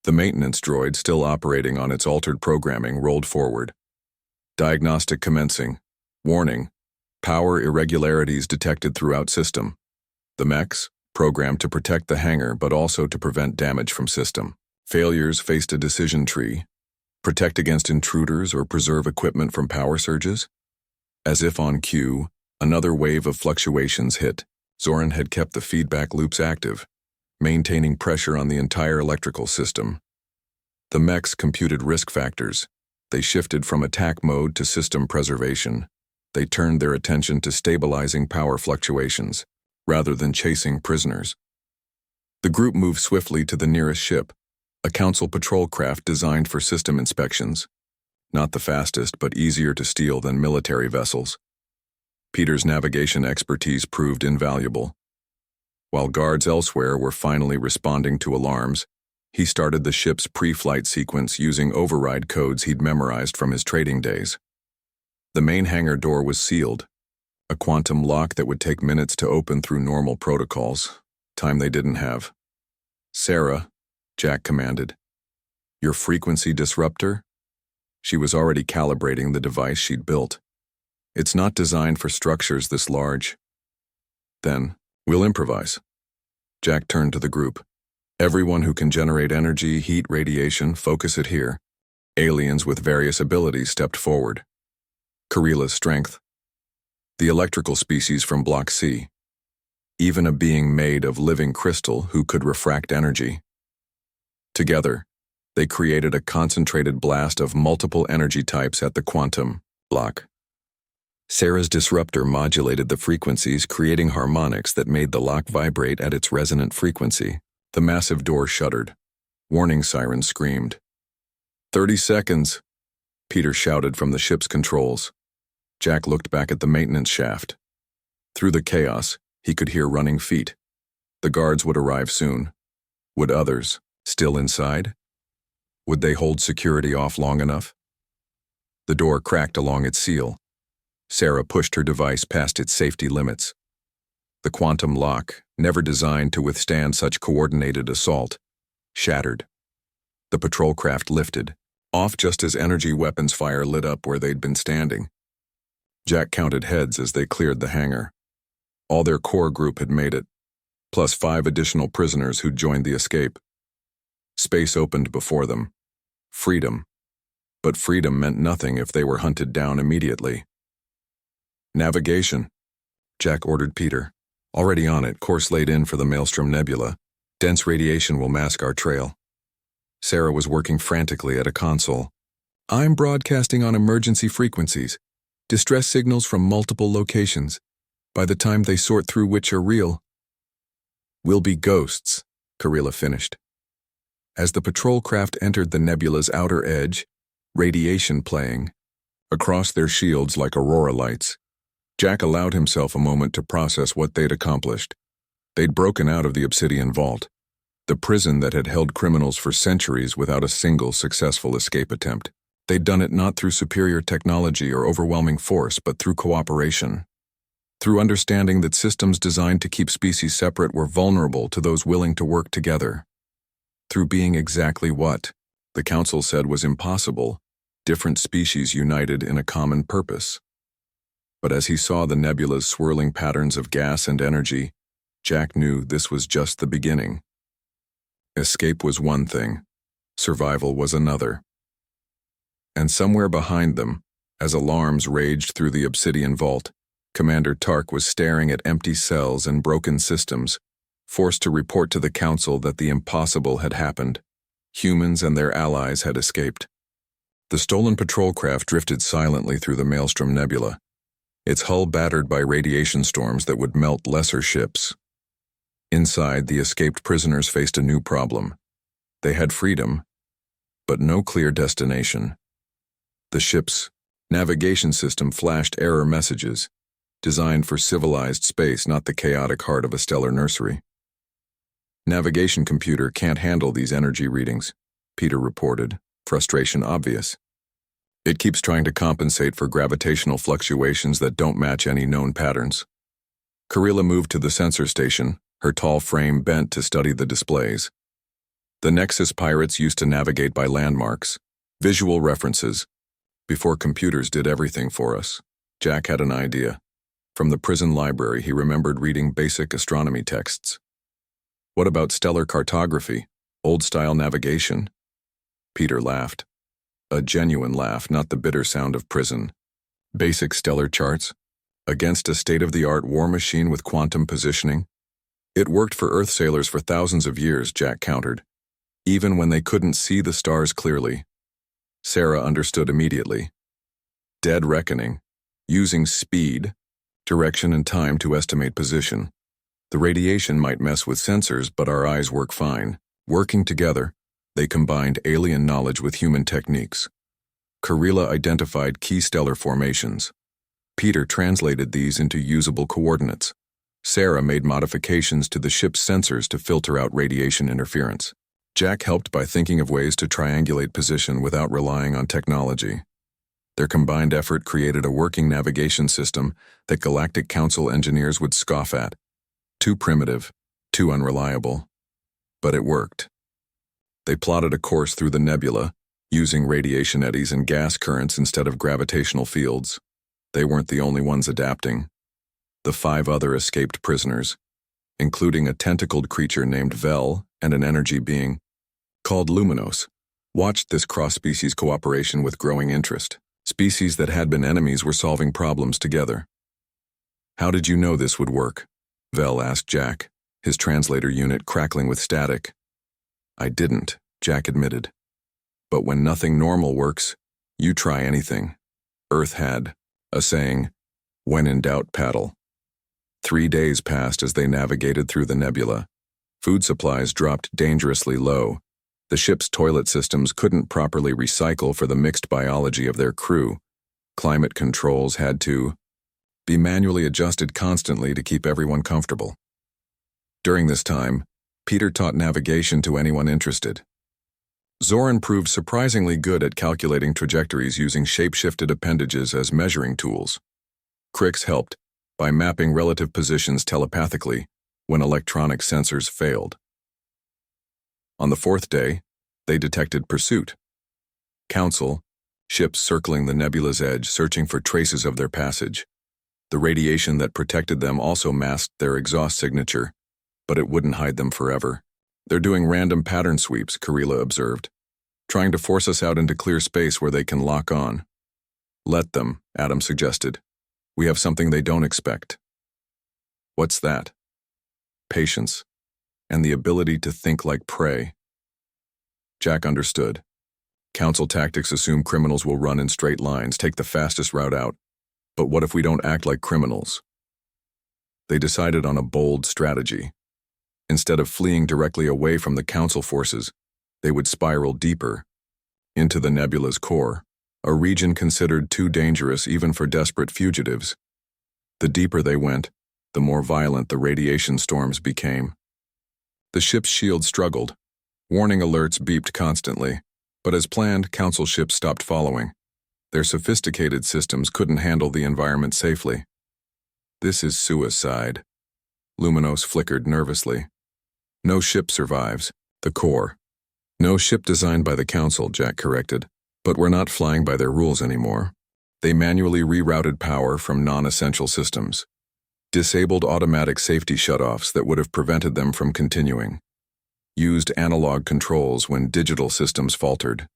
The maintenance droid, still operating on its altered programming, rolled forward. "Diagnostic commencing. Warning. Power irregularities detected throughout system. The mechs, programmed to protect the hangar but also to prevent damage from system. Failures faced a decision tree. Protect against intruders or preserve equipment from power surges?" As if on cue, another wave of fluctuations hit. Zoran had kept the feedback loops active, maintaining pressure on the entire electrical system. The mechs computed risk factors. They shifted from attack mode to system preservation. They turned their attention to stabilizing power fluctuations, rather than chasing prisoners. The group moved swiftly to the nearest ship, a council patrol craft designed for system inspections. Not the fastest, but easier to steal than military vessels. Peter's navigation expertise proved invaluable. While guards elsewhere were finally responding to alarms, he started the ship's pre-flight sequence using override codes he'd memorized from his trading days. The main hangar door was sealed, a quantum lock that would take minutes to open through normal protocols, time they didn't have. "Sarah," Jack commanded. "Your frequency disruptor?" She was already calibrating the device she'd built. "It's not designed for structures this large." "Then, we'll improvise." Jack turned to the group. "Everyone who can generate energy, heat, radiation, focus it here." Aliens with various abilities stepped forward. Karilla's strength. The electrical species from Block C. Even a being made of living crystal who could refract energy. Together, they created a concentrated blast of multiple energy types at the quantum block. Sarah's disruptor modulated the frequencies, creating harmonics that made the lock vibrate at its resonant frequency. The massive door shuddered. Warning sirens screamed. 30 seconds, Peter shouted from the ship's controls. Jack looked back at the maintenance shaft. Through the chaos, he could hear running feet. The guards would arrive soon. Would others, still inside? Would they hold security off long enough? The door cracked along its seal. Sarah pushed her device past its safety limits. The quantum lock, never designed to withstand such coordinated assault, shattered. The patrol craft lifted, off just as energy weapons fire lit up where they'd been standing. Jack counted heads as they cleared the hangar. All their core group had made it, plus 5 additional prisoners who'd joined the escape. Space opened before them. Freedom. But freedom meant nothing if they were hunted down immediately. "Navigation," Jack ordered Peter. "Already on it, course laid in for the Maelstrom Nebula. Dense radiation will mask our trail." Sarah was working frantically at a console. "I'm broadcasting on emergency frequencies. Distress signals from multiple locations. By the time they sort through which are real, we'll be ghosts, Karila finished. As the patrol craft entered the nebula's outer edge, radiation playing across their shields like aurora lights, Jack allowed himself a moment to process what they'd accomplished. They'd broken out of the Obsidian Vault, the prison that had held criminals for centuries without a single successful escape attempt. They'd done it not through superior technology or overwhelming force, but through cooperation. Through understanding that systems designed to keep species separate were vulnerable to those willing to work together. Through being exactly what the Council said was impossible, different species united in a common purpose. But as he saw the nebula's swirling patterns of gas and energy, Jack knew this was just the beginning. Escape was one thing, survival was another. And somewhere behind them, as alarms raged through the Obsidian Vault, Commander Tark was staring at empty cells and broken systems, forced to report to the Council that the impossible had happened. Humans and their allies had escaped. The stolen patrol craft drifted silently through the Maelstrom Nebula, its hull battered by radiation storms that would melt lesser ships. Inside, the escaped prisoners faced a new problem. They had freedom, but no clear destination. The ship's navigation system flashed error messages, designed for civilized space, not the chaotic heart of a stellar nursery. Navigation computer can't handle these energy readings, Peter reported, frustration obvious. It keeps trying to compensate for gravitational fluctuations that don't match any known patterns. Karila moved to the sensor station, her tall frame bent to study the displays. The Nexus pirates used to navigate by landmarks, visual references. Before computers did everything for us, Jack had an idea. From the prison library, he remembered reading basic astronomy texts. What about stellar cartography, old-style navigation? Peter laughed. A genuine laugh, not the bitter sound of prison. Basic stellar charts? Against a state-of-the-art war machine with quantum positioning? It worked for Earth sailors for thousands of years, Jack countered, even when they couldn't see the stars clearly. Sarah understood immediately. Dead reckoning, using speed, direction, and time to estimate position. The radiation might mess with sensors, but our eyes work fine. Working together, they combined alien knowledge with human techniques. Karila identified key stellar formations. Peter translated these into usable coordinates. Sarah made modifications to the ship's sensors to filter out radiation interference. Jack helped by thinking of ways to triangulate position without relying on technology. Their combined effort created a working navigation system that Galactic Council engineers would scoff at. Too primitive, too unreliable. But it worked. They plotted a course through the nebula, using radiation eddies and gas currents instead of gravitational fields. They weren't the only ones adapting. The 5 other escaped prisoners, including a tentacled creature named Vel and an energy being called Luminos, watched this cross-species cooperation with growing interest. Species that had been enemies were solving problems together. How did you know this would work? Vel asked Jack, his translator unit crackling with static. I didn't, Jack admitted. But when nothing normal works, you try anything. Earth had a saying, when in doubt, paddle. 3 days passed as they navigated through the nebula. Food supplies dropped dangerously low. The ship's toilet systems couldn't properly recycle for the mixed biology of their crew. Climate controls had to be manually adjusted constantly to keep everyone comfortable. During this time, Peter taught navigation to anyone interested. Zoran proved surprisingly good at calculating trajectories using shape-shifted appendages as measuring tools. Crix helped by mapping relative positions telepathically when electronic sensors failed. On the 4th day, they detected pursuit. Council, ships circling the nebula's edge searching for traces of their passage. The radiation that protected them also masked their exhaust signature, but it wouldn't hide them forever. They're doing random pattern sweeps, Karila observed, trying to force us out into clear space where they can lock on. Let them, Adam suggested. We have something they don't expect. What's that? Patience, and the ability to think like prey. Jack understood. Council tactics assume criminals will run in straight lines, take the fastest route out. But what if we don't act like criminals? They decided on a bold strategy. Instead of fleeing directly away from the Council forces, they would spiral deeper, into the nebula's core, a region considered too dangerous even for desperate fugitives. The deeper they went, the more violent the radiation storms became. The ship's shield struggled. Warning alerts beeped constantly, but as planned, Council ships stopped following. Their sophisticated systems couldn't handle the environment safely. This is suicide. Luminos flickered nervously. No ship survives. The core. No ship designed by the Council, Jack corrected. But we're not flying by their rules anymore. They manually rerouted power from non-essential systems. Disabled automatic safety shutoffs that would have prevented them from continuing. Used analog controls when digital systems faltered.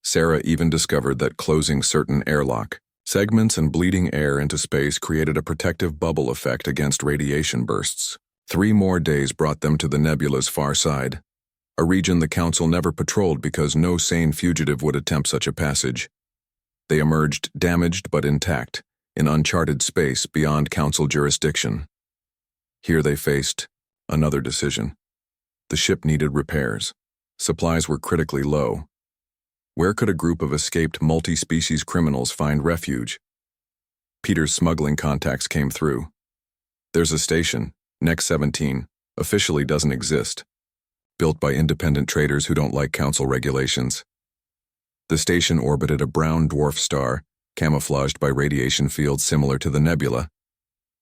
Sarah even discovered that closing certain airlock segments and bleeding air into space created a protective bubble effect against radiation bursts. 3 more days brought them to the nebula's far side, a region the Council never patrolled because no sane fugitive would attempt such a passage. They emerged damaged but intact, in uncharted space beyond Council jurisdiction. Here they faced another decision. The ship needed repairs. Supplies were critically low. Where could a group of escaped multi-species criminals find refuge? Peter's smuggling contacts came through. There's a station, Next 17, officially doesn't exist. Built by independent traders who don't like Council regulations. The station orbited a brown dwarf star, camouflaged by radiation fields similar to the nebula.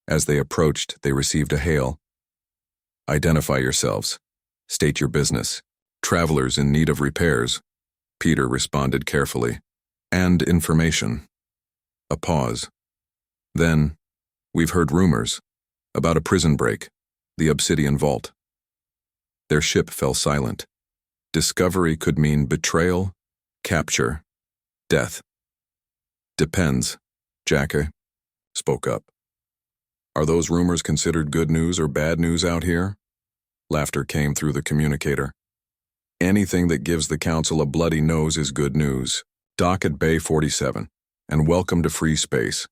As they approached, they received a hail. Identify yourselves. State your business. Travelers in need of repairs. Peter responded carefully. And information. A pause. Then, we've heard rumors about a prison break, the Obsidian Vault. Their ship fell silent. Discovery could mean betrayal, capture, death. Depends, Jacka spoke up. Are those rumors considered good news or bad news out here? Laughter came through the communicator. Anything that gives the Council a bloody nose is good news. Dock at Bay 47, and welcome to free space.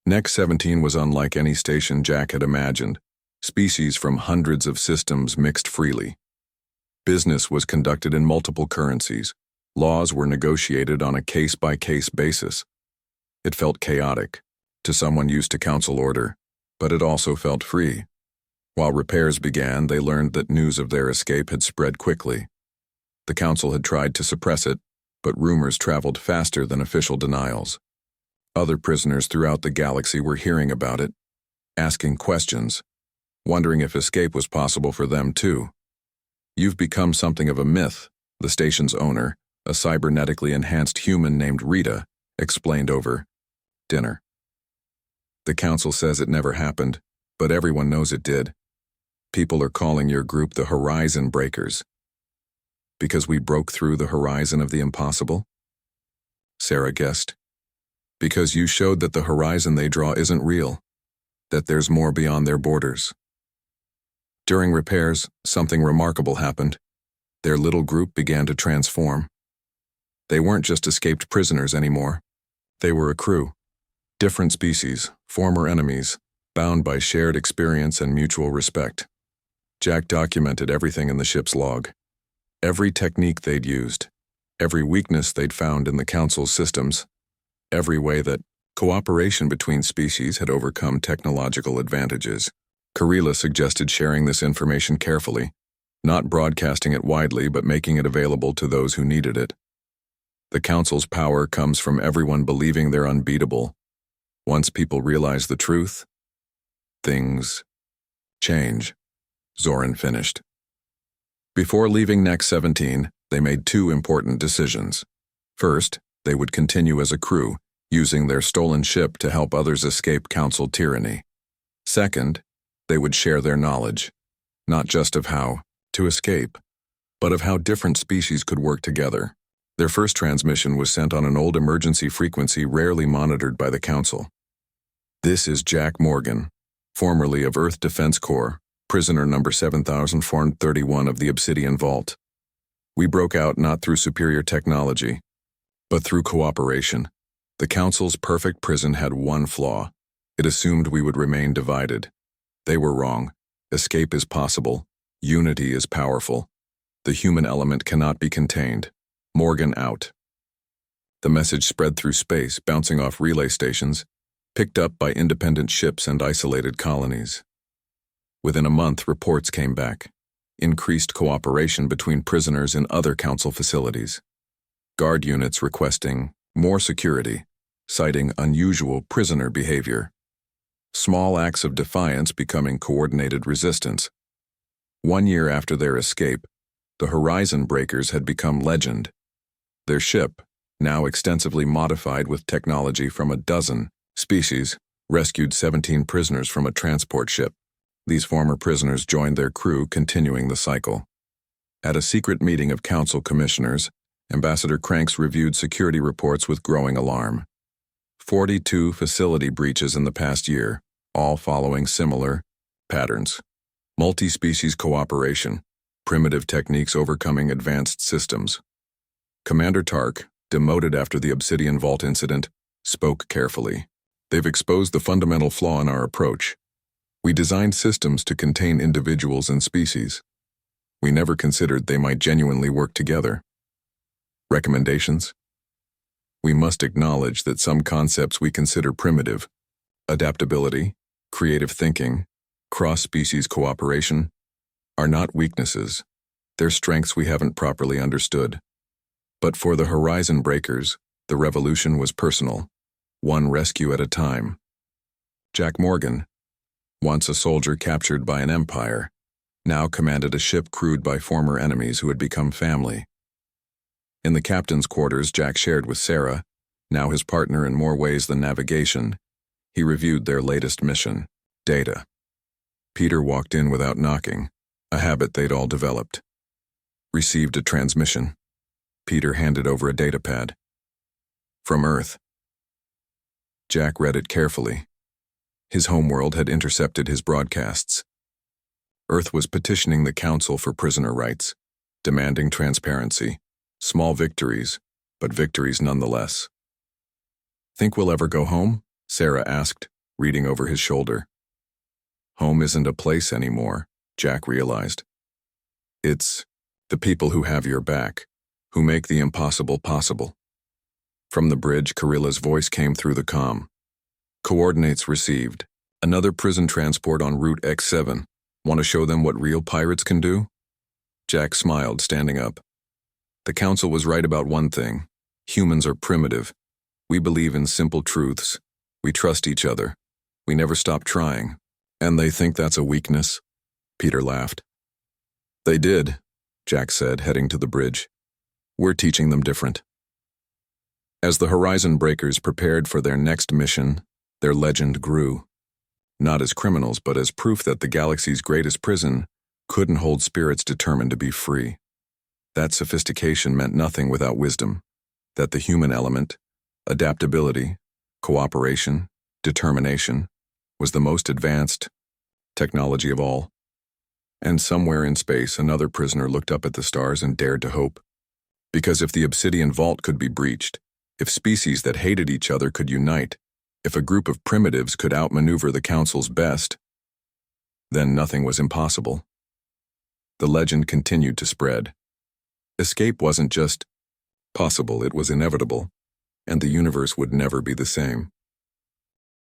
Next 17 was unlike any station Jack had imagined. Species from hundreds of systems mixed freely. Business was conducted in multiple currencies. Laws were negotiated on a case-by-case basis. It felt chaotic, to someone used to Council order, but it also felt free. While repairs began, they learned that news of their escape had spread quickly. The Council had tried to suppress it, but rumors traveled faster than official denials. Other prisoners throughout the galaxy were hearing about it, asking questions, wondering if escape was possible for them too. You've become something of a myth, the station's owner, a cybernetically enhanced human named Rita, explained over dinner. The Council says it never happened, but everyone knows it did. People are calling your group the Horizon Breakers. Because we broke through the horizon of the impossible? Sarah guessed. Because you showed that the horizon they draw isn't real, that there's more beyond their borders. During repairs, something remarkable happened. Their little group began to transform. They weren't just escaped prisoners anymore. They were a crew. Different species, former enemies, bound by shared experience and mutual respect. Jack documented everything in the ship's log. Every technique they'd used, every weakness they'd found in the Council's systems, every way that cooperation between species had overcome technological advantages. Karila suggested sharing this information carefully, not broadcasting it widely but making it available to those who needed it. The Council's power comes from everyone believing they're unbeatable. Once people realize the truth, things change. Zoran finished. Before leaving Next 17, they made 2 important decisions. First, they would continue as a crew, using their stolen ship to help others escape Council tyranny. Second, they would share their knowledge, not just of how to escape, but of how different species could work together. Their first transmission was sent on an old emergency frequency rarely monitored by the Council. This is Jack Morgan, formerly of Earth Defense Corps, prisoner number 7431 of the Obsidian Vault. We broke out not through superior technology, but through cooperation. The Council's perfect prison had one flaw. It assumed we would remain divided. They were wrong. Escape is possible. Unity is powerful. The human element cannot be contained. Morgan out. The message spread through space, bouncing off relay stations, picked up by independent ships and isolated colonies. Within a month, reports came back. Increased cooperation between prisoners in other council facilities. Guard units requesting more security, citing unusual prisoner behavior. Small acts of defiance becoming coordinated resistance. 1 year after their escape, the Horizon Breakers had become legend. Their ship, now extensively modified with technology from a dozen species, rescued 17 prisoners from a transport ship. These former prisoners joined their crew, continuing the cycle. At a secret meeting of council commissioners, Ambassador Cranks reviewed security reports with growing alarm. 42 facility breaches in the past year, all following similar patterns. Multi-species cooperation, primitive techniques overcoming advanced systems. Commander Tark, demoted after the Obsidian Vault incident, spoke carefully. They've exposed the fundamental flaw in our approach. We designed systems to contain individuals and species. We never considered they might genuinely work together. Recommendations? We must acknowledge that some concepts we consider primitive, adaptability, creative thinking, cross-species cooperation, are not weaknesses. They're strengths we haven't properly understood. But for the Horizon Breakers, the revolution was personal, one rescue at a time. Jack Morgan, once a soldier captured by an empire, now commanded a ship crewed by former enemies who had become family. In the captain's quarters, Jack shared with Sarah, now his partner in more ways than navigation. He reviewed their latest mission, data. Peter walked in without knocking, a habit they'd all developed. Received a transmission. Peter handed over a datapad. From Earth. Jack read it carefully. His homeworld had intercepted his broadcasts. Earth was petitioning the Council for prisoner rights, demanding transparency. Small victories, but victories nonetheless. Think we'll ever go home? Sarah asked, reading over his shoulder. Home isn't a place anymore, Jack realized. It's the people who have your back, who make the impossible possible. From the bridge, Carilla's voice came through the comm. Coordinates received. Another prison transport on Route X7. Want to show them what real pirates can do? Jack smiled, standing up. The Council was right about one thing. Humans are primitive. We believe in simple truths. We trust each other. We never stop trying. And they think that's a weakness? Peter laughed. They did, Jack said, heading to the bridge. We're teaching them different. As the Horizon Breakers prepared for their next mission, their legend grew. Not as criminals, but as proof that the galaxy's greatest prison couldn't hold spirits determined to be free. That sophistication meant nothing without wisdom, that the human element, adaptability, cooperation, determination, was the most advanced technology of all. And somewhere in space, another prisoner looked up at the stars and dared to hope. Because if the Obsidian Vault could be breached, if species that hated each other could unite, if a group of primitives could outmaneuver the Council's best, then nothing was impossible. The legend continued to spread. Escape wasn't just possible, it was inevitable, and the universe would never be the same.